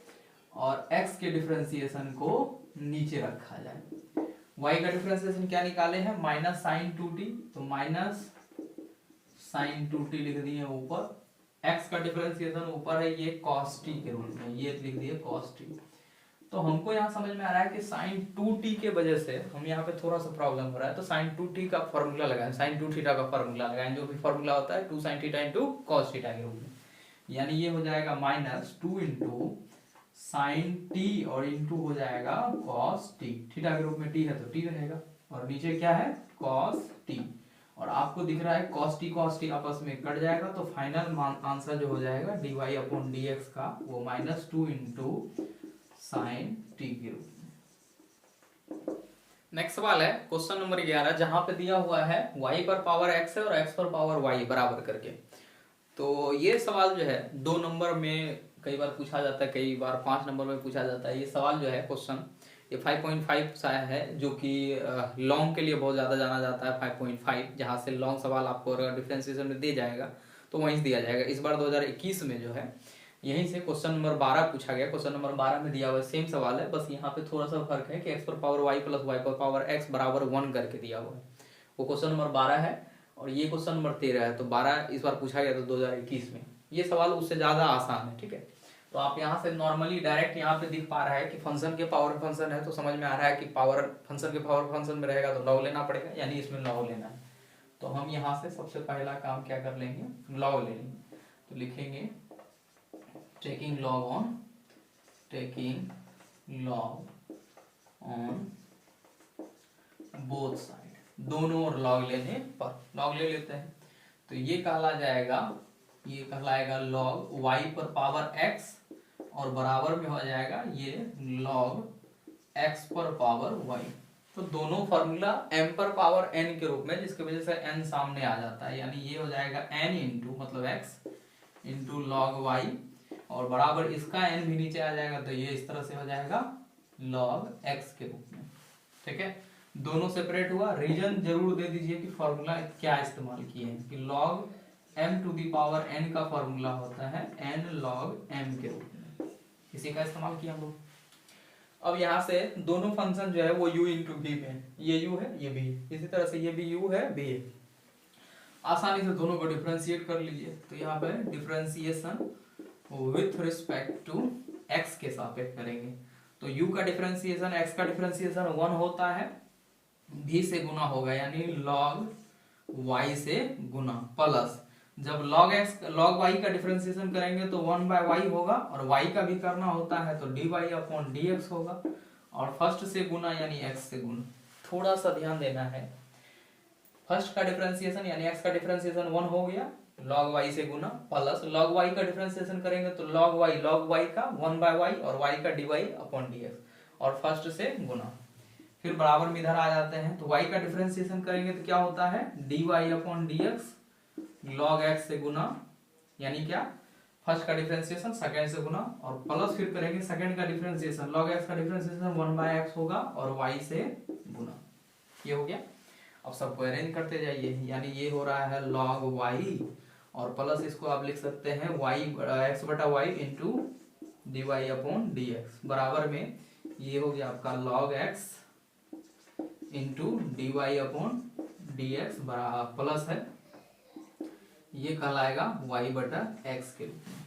Speaker 1: और x के डिफरेंशिएशन को नीचे रखा जाए। y का डिफरेंशिएशन क्या निकाले हैं माइनस साइन 2t, तो माइनस साइन 2t लिख दिए ऊपर, x का डिफरेंशिएशन ऊपर है ये cos t के रूप में, ये लिख दिए cos t। तो हमको यहाँ समझ में आ रहा है कि sin 2t के वजह से हम यहाँ पे थोड़ा सा प्रॉब्लम हो रहा है, तो sin 2t का फॉर्मूला लगाएं, sin 2 थीटा का फॉर्मूला लगाएं, जो भी फॉर्मूला होता है 2 sin theta into cos theta के रूप में, यानी ये हो जाएगा माइनस 2 इंटू साइन t और इंटू हो जाएगा cos t, थीटा के रूप में t है तो t रहेगा, और नीचे क्या है cos t, और आपको दिख रहा है cos t आपस में कट जाएगा, तो फाइनल आंसर जो हो जाएगा dy अपॉन dx का वो माइनस 2 इंटू साइन t के रूप में। नेक्स्ट सवाल है क्वेश्चन नंबर 11, जहां पे दिया हुआ है y पर पावर x है और x पर पावर y बराबर करके। तो ये सवाल जो है 2 नंबर में कई बार पूछा जाता है, कई बार 5 नंबर में पूछा जाता है। ये सवाल जो है क्वेश्चन ये 5.5 सा है, जो कि लॉन्ग के लिए बहुत ज़्यादा जाना जाता है 5.5, जहाँ से लॉन्ग सवाल आपको अगर डिफरेंशिएशन में दे जाएगा तो वहीं से दिया जाएगा। इस बार 2021 में जो है यहीं से क्वेश्चन नंबर 12 पूछा गया, क्वेश्चन नंबर 12 में दिया हुआ सेम सवाल है, बस यहाँ पे थोड़ा सा फर्क है कि x पर पावर y प्लस y पर पावर x बराबर 1 करके दिया हुआ है, वो क्वेश्चन नंबर 12 है और ये क्वेश्चन नंबर 13 है। तो 12 इस बार पूछा गया था 2021 में, ये सवाल उससे ज़्यादा आसान है, ठीक है। तो आप यहाँ से नॉर्मली डायरेक्ट यहाँ पे दिख पा रहा है कि फंक्शन के पावर फंक्शन है, तो समझ में आ रहा है कि पावर फंक्शन के पावर फंक्शन में रहेगा तो लॉग लेना पड़ेगा, यानी इसमें लॉग लेना है। तो हम यहाँ से सबसे पहला काम क्या कर लेंगे लॉग ले लेंगे, तो लिखेंगे taking log on both side, दोनों ओर लॉग लेने पर, लॉग ले लेते हैं तो ये कहलाएगा लॉग y पर पावर x और बराबर में हो जाएगा ये log x पर पावर y। तो दोनों फॉर्मूला m पर पावर n के रूप में, जिसकी वजह से n सामने आ जाता है, यानी ये हो जाएगा n इंटू मतलब x इंटू log y और बराबर इसका n भी नीचे आ जाएगा, तो ये इस तरह से हो जाएगा log x के रूप में, ठीक है। दोनों सेपरेट हुआ, रीजन जरूर दे दीजिए कि फॉर्मूला क्या इस्तेमाल किए हैं, कि log m to the power n का फॉर्मूला होता है n log m के रूप में, इसी का इस्तेमाल किया हम लोग। अब यहाँ से दोनों फंक्शन जो है वो u इंटू v में, ये u है ये v है, इसी तरह से ये भी u है v है। आसानी से दोनों को डिफरेंशिएट कर लीजिए। तो यहाँ पे differentiation with respect to x के सापेक्ष करेंगे। तो u का डिफरेंशिएशन x का डिफरेंशिएशन 1 होता है, v से गुना होगा यानी log y से गुना, प्लस जब log y का डिफरेंशिएशन करेंगे तो 1/y होगा, और y का भी करना होता है तो dy/dx होगा, और फर्स्ट से गुना यानी x से गुना। थोड़ा सा ध्यान देना है, फर्स्ट का डिफरेंशिएशन यानी x का डिफरेंशिएशन 1 हो गया, log y से गुना, प्लस log y का डिफरेंशिएशन करेंगे तो log y का 1/y और y का dy/dx, और फर्स्ट से गुना। फिर बराबर में इधर आ जाते हैं, तो y का डिफरेंशिएशन करेंगे तो क्या होता है dy/dx log x से गुना, यानी क्या फर्स्ट का डिफरेंशिएशन सेकंड से गुना, और प्लस फिर करेंगे सेकंड का डिफरेंशिएशन, log x का डिफरेंशिएशन 1/x होगा और y से गुना। ये हो गया। अब सबको अरेंज करते जाइए, यानी ये हो रहा है log y, और प्लस इसको आप लिख सकते हैं x/y इंटू dy/dx, बराबर में ये हो गया आपका log x into dy/dx plus है, ये कहलाएगा y/x के रूप में।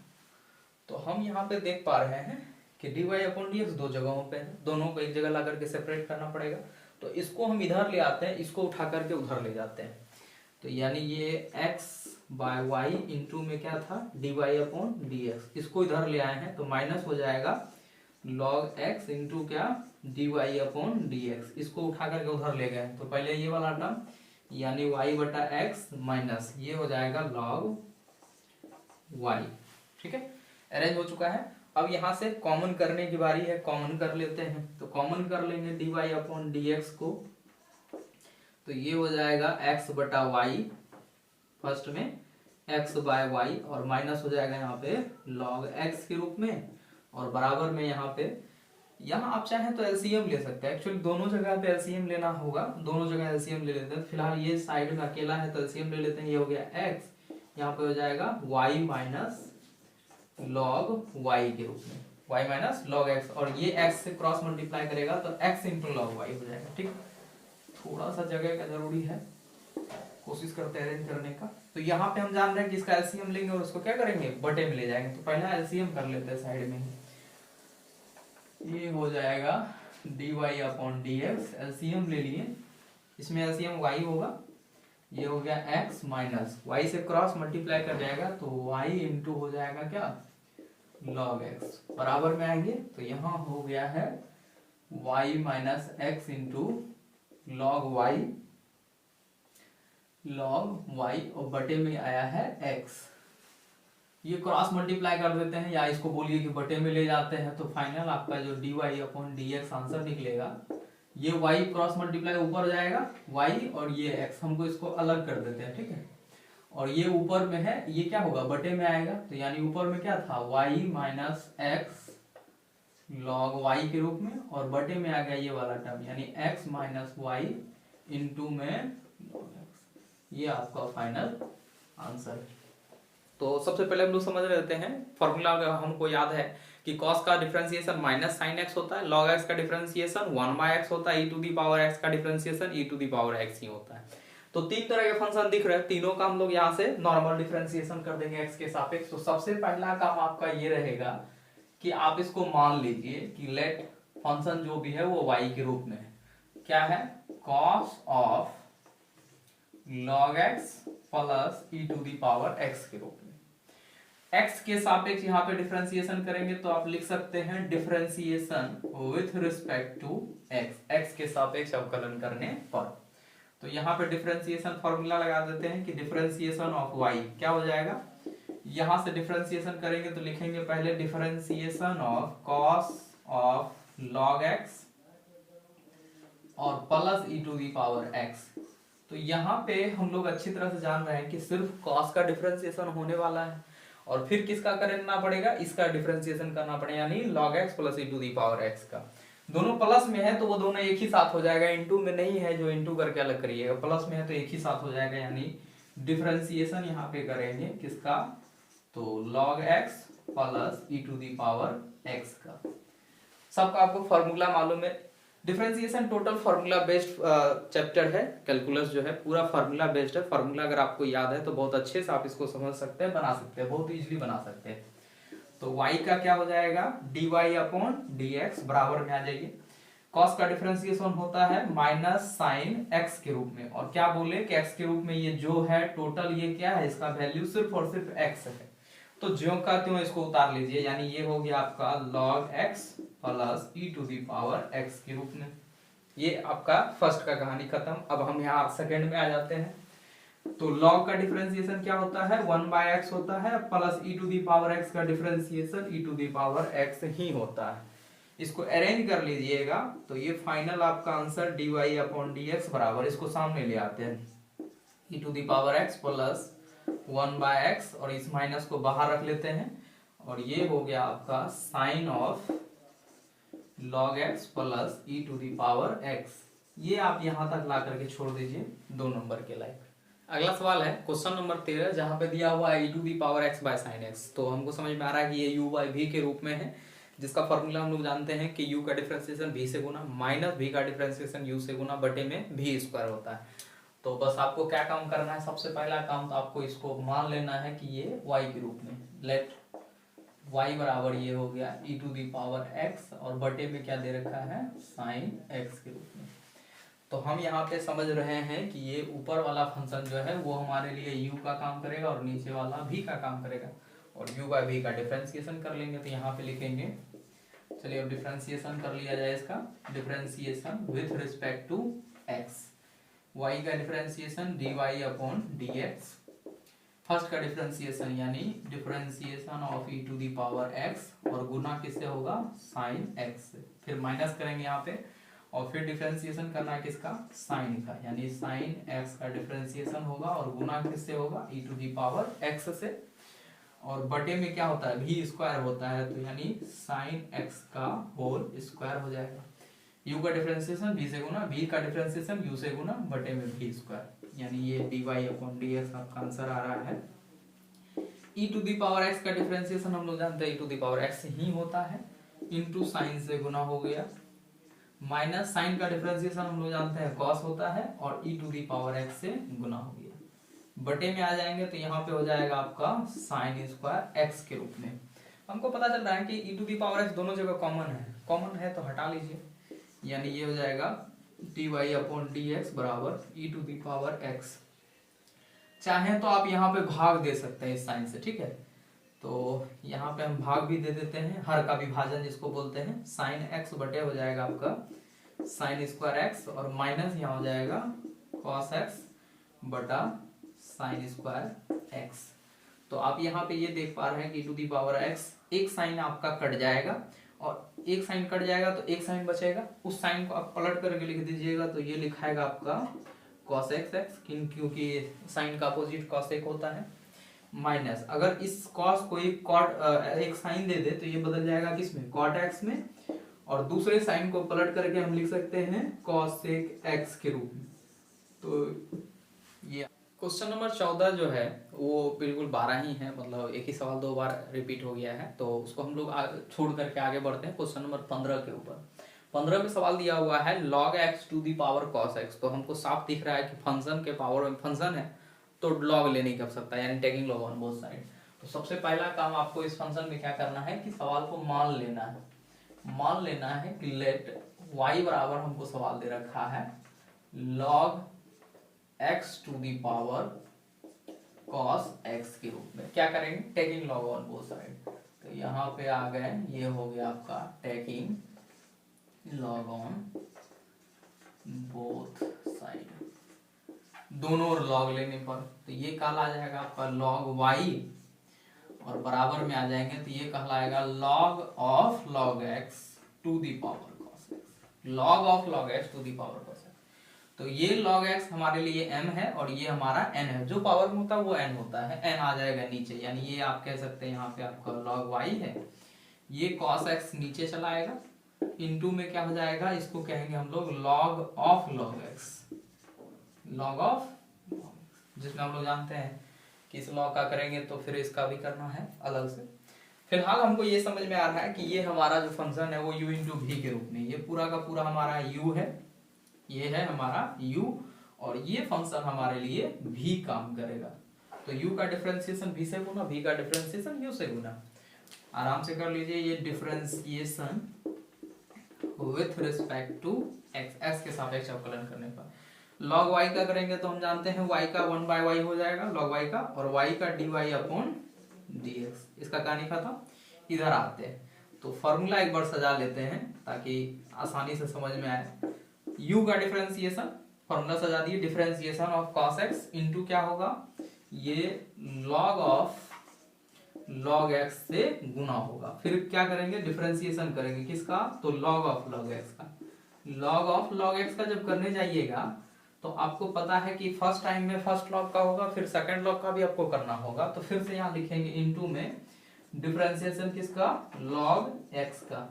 Speaker 1: तो हम यहाँ पे देख पा रहे हैं कि dy/dx दो जगहों पे है, दोनों को एक जगह ला करके सेपरेट करना पड़ेगा। तो इसको हम इधर ले आते हैं, इसको उठा करके उधर ले जाते हैं। तो यानी ये x/y इंटू में क्या था dy/dx, इसको इधर ले आए हैं तो माइनस हो जाएगा log x इंटू क्या dy/dx, इसको उठा करके उधर ले गए। तो पहले ये वाला टर्म यानी y/x माइनस ये हो जाएगा log y। ठीक है, अरेंज हो चुका है। अब यहाँ से कॉमन करने की बारी है, कॉमन कर लेते हैं। तो कॉमन कर लेंगे dy/dx को, तो ये हो जाएगा x/y, फर्स्ट में x/y, और माइनस हो जाएगा यहाँ पे log x के रूप में, और बराबर में यहाँ पे, यहाँ आप चाहें तो एलसीएम ले सकते हैं। एक्चुअली दोनों जगह पे एलसीएम लेना होगा, दोनों जगह एलसीएम ले लेते हैं। फिलहाल ये साइड में अकेला है तो एलसीएम ले लेते हैं। ये हो गया x, यहाँ पे हो जाएगा y माइनस log y के रूप में, y माइनस log x, और ये x से क्रॉस मल्टीप्लाई करेगा तो x इंटू log y हो जाएगा। ठीक, थोड़ा सा जगह का जरूरी है, कोशिश करते हैं अरेंज करने का। तो यहाँ पे हम जान रहे हैं कि इसका एलसीएम लेंगे और उसको क्या करेंगे बटे में ले जाएंगे। तो पहला एलसीएम कर लेते हैं साइड में ही, ये हो जाएगा dy/dx, एलसीएम ले लिए, इसमें एलसीएम y होगा, ये हो गया x माइनस y से क्रॉस मल्टीप्लाई कर जाएगा तो y इंटू हो जाएगा क्या log x, बराबर में आएंगे। तो यहाँ हो गया है y minus x into log y, और बटे में आया है x। ये क्रॉस मल्टीप्लाई कर देते हैं, या इसको बोलिए कि बटे में ले जाते हैं, तो फाइनल आपका जो dy/dx आंसर निकलेगा, ये y क्रॉस मल्टीप्लाई ऊपर जाएगा y, और ये x, हमको इसको अलग कर देते हैं। ठीक है, और ये ऊपर में है, ये क्या होगा बटे में आएगा। तो यानी ऊपर में क्या था y minus x log y के रूप में, और बटे में आ गया ये वाला टर्म यानी x माइनस y इंटू में log x। ये आपका फाइनल आंसर है। तो सबसे पहले हम लोग समझ लेते हैं फॉर्मूला। हमको याद है कि cos का डिफरेंशिएशन माइनस साइन x होता है, log x का डिफरेंशिएशन 1/x होता है, e⁻x का डिफरेंशिएशन e⁻x ही होता है। तो तीन तरह के फंक्शन दिख रहे हैं, तीनों का हम लोग यहाँ से नॉर्मल डिफरेंशिएशन कर देंगे x के सापेक्ष। तो सबसे पहला काम आपका ये रहेगा कि आप इसको मान लीजिए कि लेट फंक्शन जो भी है वो y के रूप में है। क्या है cos of log x plus e⁻x के रूप में। x के सापेक्ष यहाँ पे डिफरेंशिएशन करेंगे तो आप लिख सकते हैं differentiation with respect to x, x के सापेक्ष अवकलन करने पर। तो यहाँ पे डिफरेंशिएशन फॉर्मूला लगा देते हैं कि डिफरेंशिएशन ऑफ y क्या हो जाएगा, यहाँ से डिफरेंशिएशन करेंगे तो लिखेंगे पहले differentiation of cos of log x और प्लस e⁻x। तो यहाँ पे हम लोग अच्छी तरह से जान रहे हैं कि सिर्फ cos का डिफरेंशिएशन होने वाला है, और फिर किसका करना पड़ेगा, इसका डिफरेंशिएशन करना पड़ेगा, यानी log x प्लस e⁻x का। दोनों प्लस में है तो वो दोनों एक ही साथ हो जाएगा, इनटू में नहीं है जो इनटू करके अलग करिएगा, प्लस में है तो एक ही साथ हो जाएगा, यानी डिफरेंशिएशन यहाँ पे करेंगे किसका, तो log x प्लस e⁻x का। सबका आपको फॉर्मूला मालूम है, differentiation total formula based chapter है, कैलकुलस जो है पूरा फार्मूला बेस्ड है। फार्मूला अगर आपको याद है तो बहुत अच्छे से आप इसको समझ सकते हैं, बना सकते हैं, बहुत इजीली बना सकते हैं। तो y का क्या हो जाएगा, dy अपॉन dx बराबर में आ जाइए, cos का डिफरेंशिएशन होता है माइनस साइन x के रूप में, और क्या बोले कि x के रूप में ये जो है टोटल ये क्या है, इसका वैल्यू सिर्फ और सिर्फ x है, तो ज्यों का त्यों इसको उतार लीजिए, यानी ये हो गया आपका log x plus e to the power x के रूप में। ये आपका फर्स्ट का कहानी खत्म। अब हम यहाँ सेकंड में आ जाते हैं। तो log का डिफरेंशिएशन क्या होता है, 1/x होता है, plus e to the power x का differentiation e to the power x ही होता है। इसको अरेंज कर लीजिएगा तो ये फाइनल आपका आंसर dy अपॉन dx बराबर, इसको सामने ले आते हैं, e to the power x plus 1/x, और इस माइनस को बाहर रख लेते हैं, और ये हो गया आपका sine of log x plus e to the power x। ये आप यहां तक ला करके छोड़ दीजिए 2 नंबर के लायक। अगला सवाल है क्वेश्चन नंबर 13, जहां पे दिया हुआ है e to the power x by sine x। तो हमको समझ में आ रहा है कि ये u बाय v के रूप में है, जिसका फॉर्मूला हम लोग जानते हैं कि u का डिफरेंशिएशन v से गुना माइनस v का डिफरेंशिएशन u से गुना बटे में v स्क्वायर होता है। तो बस आपको क्या काम करना है, सबसे पहला काम तो आपको इसको मान लेना है कि ये y के रूप में, लेट y बराबर ये हो गया e to the power x, और बटे में क्या दे रखा है, साइन x के रूप में। तो हम यहाँ पे समझ रहे हैं कि ये ऊपर वाला फंक्शन जो है वो हमारे लिए u का काम करेगा और नीचे वाला v का काम करेगा, और u बाय v का डिफरेंशिएशन कर लेंगे। तो यहाँ पे लिखेंगे, चलिए अब डिफरेंशिएशन कर लिया जाए इसका, differentiation with respect to x, y का differentiation dy upon dx, first का डिफरेंशिएशन यानी differentiation of e to the power x, और गुना किससे होगा, साइन x से, फिर माइनस करेंगे यहाँ पे, और फिर डिफरेंशिएशन करना है किसका, साइन का, यानी साइन x का डिफरेंशिएशन होगा, और गुना किससे होगा, e to the power x से, और बटे में क्या होता है, v स्क्वायर होता है, तो यानी साइन x का होल स्क्वायर हो जाएगा। u का डिफरेंशिएशन v से गुना, v का डिफरेंशिएशन u से गुना, बटे में v स्क्वायर, यानी ये dy अपॉन dx आपका आंसर आ रहा है। e to the power x का डिफरेंशिएशन हम लोग जानते हैं e to the power x ही होता है, इनटू साइन से गुना हो गया, माइनस साइन का डिफरेंशिएशन हम लोग जानते हैं cos होता है, और e to the power x से गुना हो गया, बटे में आ जाएंगे तो यहाँ पे हो जाएगा आपका साइन स्क्वायर x के रूप में। हमको पता चल रहा है कि e to the power x दोनों जगह कॉमन है तो हटा लीजिए, यानी ये हो जाएगा dy अपॉन dx बराबर e to the power x। चाहे तो आप यहाँ पे भाग दे सकते हैं इस साइन से, ठीक है, तो यहाँ पे हम भाग भी दे देते हैं, हर का विभाजन जिसको बोलते हैं, साइन x बटे हो जाएगा आपका साइन स्क्वायर x, और माइनस यहाँ हो जाएगा cos x बटा साइन स्क्वायर x। तो आप यहाँ पे ये देख पा रहे हैं कि e to the power x, एक साइन आपका कट जाएगा, और एक साइन कट जाएगा तो एक साइन बचेगा, उस साइन को आप पलट करके लिख दीजिएगा, तो ये लिखाएगा आपका cos x, क्योंकि साइन का अपोजिट cos एक होता है, माइनस अगर इस cos को एक cot एक साइन दे दे तो ये बदल जाएगा किसमें, cot x में, और दूसरे साइन को पलट करके हम लिख सकते हैं cos x के रूप में। तो ये क्वेश्चन नंबर 14 जो है वो बिल्कुल 12 ही है, मतलब एक ही सवाल 2 बार रिपीट हो गया है, तो उसको हम लोग छोड़ करके आगे बढ़ते हैं क्वेश्चन नंबर 15 के ऊपर। 15 में सवाल दिया हुआ है log x to the power cos x। तो हमको साफ दिख रहा है कि फंक्शन के पावर में फंक्शन है तो log लेने की आवश्यकता है, यानी taking log on both side. तो सबसे पहला काम आपको इस फंक्शन में क्या करना है कि सवाल को मान लेना है कि लेट y बराबर, हमको सवाल दे रखा है log x to the power cos x के रूप में, क्या करेंगे, taking log on both side. तो यहाँ पे आ गए, ये हो गया आपका taking log on both side, दोनों ओर log लेने पर, तो ये कहला जाएगा आपका log y, और बराबर में आ जाएंगे तो ये कहलाएगा log of log x to the power cos x, log of log x to the power cos x। तो ये log x हमारे लिए m है, और ये हमारा n है, जो पावर में होता है वो n होता है, n आ जाएगा नीचे, यानी ये आप कह सकते हैं यहाँ पे आपका log y है, ये cos x नीचे चला आएगा, इनटू में क्या हो जाएगा, इसको कहेंगे हम लोग log of log x, log of, जिसमें हम लोग जानते हैं कि इस log का करेंगे तो फिर इसका भी करना है अलग से, फिलहाल हमको ये समझ में आ रहा है कि ये हमारा जो फंक्शन है वो u इंटू भी के रूप में, ये पूरा का पूरा हमारा u है, ये है हमारा u, और ये फंक्शन हमारे लिए भी काम करेगा। तो u का डिफरेंशिएशन v से गुना, v का डिफरेंशिएशन u से गुना। आराम से कर लीजिए ये differentiation with respect to x, x के सापेक्ष अवकलन करने पर। log y का करेंगे तो हम जानते हैं y का 1/y हो जाएगा log y का, और y का dy अपॉन dx। इसका कहानी खत्म। इधर आते हैं तो फॉर्मूला एक बार सजा लेते हैं ताकि आसानी से समझ में आए। u का डिफरेंशिएशन, फॉर्मूला सजा दिए, differentiation of cos x into क्या होगा, ये log ऑफ log x से गुना होगा। फिर क्या करेंगे, डिफरेंशिएशन करेंगे किसका, तो log ऑफ log x का। log ऑफ log x का जब करने जाइएगा तो आपको पता है कि फर्स्ट टाइम में फर्स्ट लॉग का होगा, फिर सेकंड लॉग का भी आपको करना होगा। तो फिर से यहाँ लिखेंगे इनटू में डिफरेंशिएशन किसका, log x का।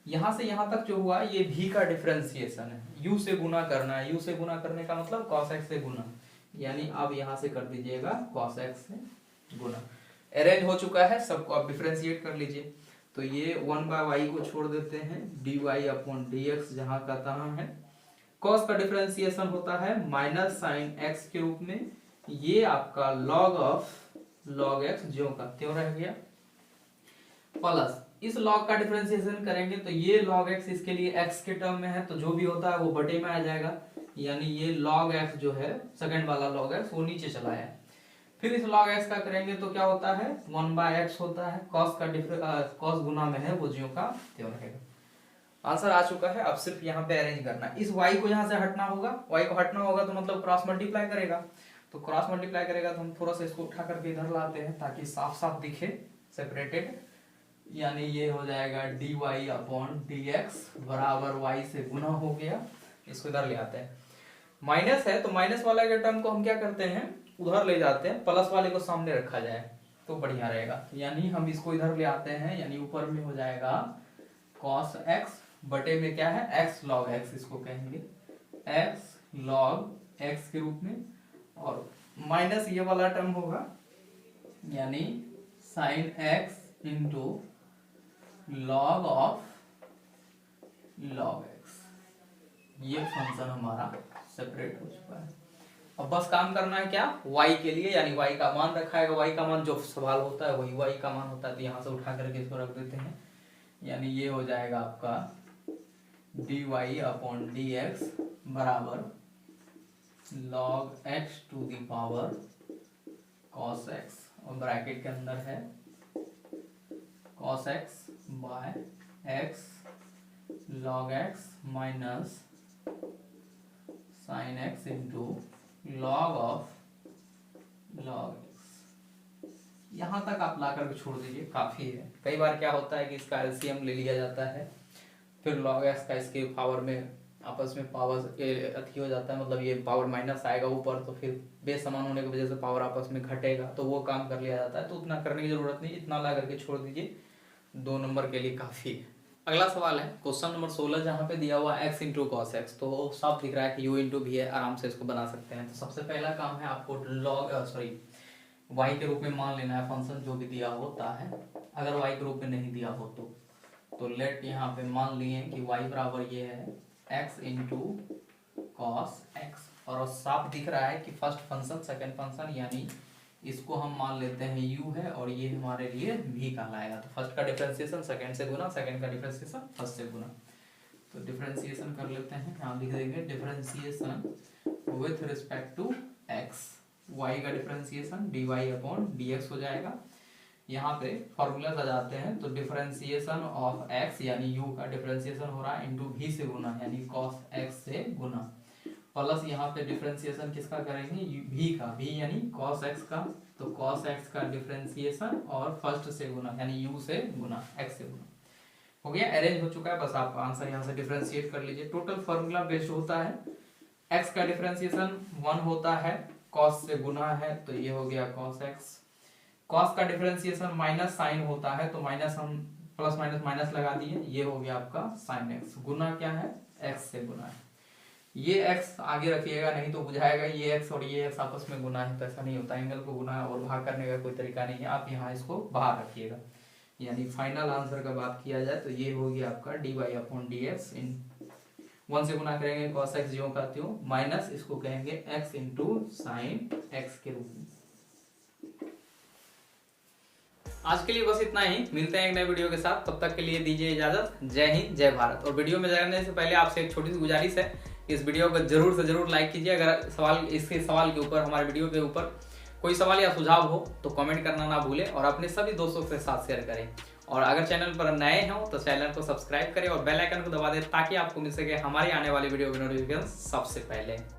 Speaker 1: यहाँ से यहाँ तक जो हुआ ये v का डिफरेंशिएशन है, u से गुना करना है, u से गुना करने का मतलब cos x से गुना, यानी अब यहाँ से कर दीजिएगा cos x से गुना। अरेंज हो चुका है सबको, अब डिफरेंशिएट कर लीजिए। तो ये 1/y को छोड़ देते हैं, dy अपॉन dx जहाँ का तहाँ है। cos का डिफरेंशिएशन होता है माइनस साइन x के रूप में, ये आपका log ऑफ log x ज्यों का त्यों रह गया, प्लस इस log का डिफरेंशिएशन करेंगे तो ये log x इसके लिए x के टर्म में है, तो जो भी होता है वो बटे में आ जाएगा, यानी ये log x जो है सेकंड वाला log x वो नीचे चला है। फिर इस log x का करेंगे तो क्या होता है, 1/x होता है, cos का cos गुना में है वो ज्यों का त्यों रहेगा। आंसर आ चुका है, अब सिर्फ यहाँ पे अरेंज करना है। इस y को यहाँ से हटना होगा, y को हटना होगा तो मतलब क्रॉस मल्टीप्लाई करेगा, तो क्रॉस मल्टीप्लाई करेगा तो हम थोड़ा सा इसको उठा करके इधर लाते हैं ताकि साफ साफ दिखे सेपरेटेड, यानी ये हो जाएगा dy अपॉन dx बराबर y से गुना हो गया। इसको इधर ले आते हैं, माइनस है तो माइनस वाला के टर्म को हम क्या करते हैं उधर ले जाते हैं, प्लस वाले को सामने रखा जाए तो बढ़िया रहेगा, यानी हम इसको इधर ले आते हैं, यानी ऊपर में हो जाएगा cos x बटे में क्या है x log x, इसको कहेंगे x log x के रूप में, और माइनस ये वाला टर्म होगा यानी sin x into log of log x। ये फंक्शन हमारा सेपरेट हो चुका है। अब बस काम करना है क्या, y के लिए, यानी y का मान रखा है, y का मान जो सवाल होता है वही y का मान होता है, तो यहाँ से उठा करके इसको रख देते हैं, यानी ये हो जाएगा आपका dy अपॉन dx बराबर log x to the power cos x, और ब्रैकेट के अंदर है cos x by x log x minus sin x into log of log x। यहाँ तक आप ला करके छोड़ दीजिए, काफी है। कई बार क्या होता है कि इसका एलसीएम ले लिया जाता है, फिर log x का इसके पावर में आपस में पावर अथी हो जाता है, मतलब ये पावर माइनस आएगा ऊपर, तो फिर बेसमान होने की वजह से पावर आपस में घटेगा, तो वो काम कर लिया जाता है। तो उतना करने की जरूरत नहीं, इतना ला करके छोड़ दीजिए, 2 नंबर के लिए काफी है। अगला सवाल है क्वेश्चन नंबर 16, जहाँ पे दिया हुआ x इंटू कॉस एक्स, तो साफ दिख रहा है कि u इंटू भी है, आराम से इसको बना सकते हैं। तो सबसे पहला काम है आपको log y के रूप में मान लेना है फंक्शन जो भी दिया होता है, अगर y के रूप में नहीं दिया हो तो लेट यहाँ पे मान लिए कि y बराबर ये है x इंटू कॉस एक्स, और साफ दिख रहा है कि फर्स्ट फंक्शन सेकंड फंक्शन, यानी इसको हम मान लेते हैं u है और ये हमारे लिए v कहलाएगा। तो फर्स्ट का डिफरेंशिएशन सेकंड से गुना, सेकंड का डिफरेंशिएशन फर्स्ट से गुना। तो डिफरेंशिएशन कर लेते हैं, यहाँ लिख देंगे differentiation with respect to x, y का डिफरेंशिएशन dy अपॉन dx हो जाएगा। यहाँ पे फॉर्मूला लगाते हैं तो डिफरेंशिएशन ऑफ x यानी u का डिफरेंशिएशन हो रहा है इंटू v से गुना, यानी cos x से गुना, प्लस यहाँ पे डिफरेंशिएशन किसका करेंगे v का, v यानी cos x का, तो cos x का डिफरेंशिएशन और फर्स्ट से गुना यानी u से गुना, x से गुना हो गया। अरेंज हो चुका है, बस आप आंसर यहाँ से डिफरेंशिएट कर लीजिए। टोटल फॉर्मूला बेस्ड होता है, x का डिफरेंशिएशन 1 होता है, cos से गुना है तो ये हो गया cos x, cos का डिफरेंशिएशन माइनस साइन होता है तो माइनस हम प्लस माइनस माइनस लगा दिए, ये हो गया आपका sin x, गुना क्या है x से गुना है। ये x आगे रखिएगा नहीं तो बुझाएगा ये x और ये x आपस में गुना है, तो ऐसा नहीं होता, एंगल को गुना और भाग करने का कोई तरीका नहीं है, आप यहाँ इसको बाहर रखिएगा। यानी फाइनल आंसर का बात किया जाए तो ये हो गया आपका dy/dx इन 1 से गुना करेंगे cos x ज्यों का त्यों माइनस इसको कहेंगे x इंटू साइन x के रूप में। आज के लिए बस इतना ही, मिलते हैं एक नए वीडियो के साथ, तब तक के लिए दीजिए इजाजत। जय हिंद जय भारत। और वीडियो में जाने से पहले आपसे एक छोटी सी गुजारिश है, इस वीडियो को जरूर से जरूर लाइक कीजिए। अगर इसके सवाल के ऊपर, हमारे वीडियो के ऊपर कोई सवाल या सुझाव हो तो कमेंट करना ना भूलें और अपने सभी दोस्तों के साथ शेयर करें। और अगर चैनल पर नए हो तो चैनल को सब्सक्राइब करें और बेल आइकन को दबा दें ताकि आपको मिल सके हमारी आने वाली वीडियो की नोटिफिकेशन सबसे पहले।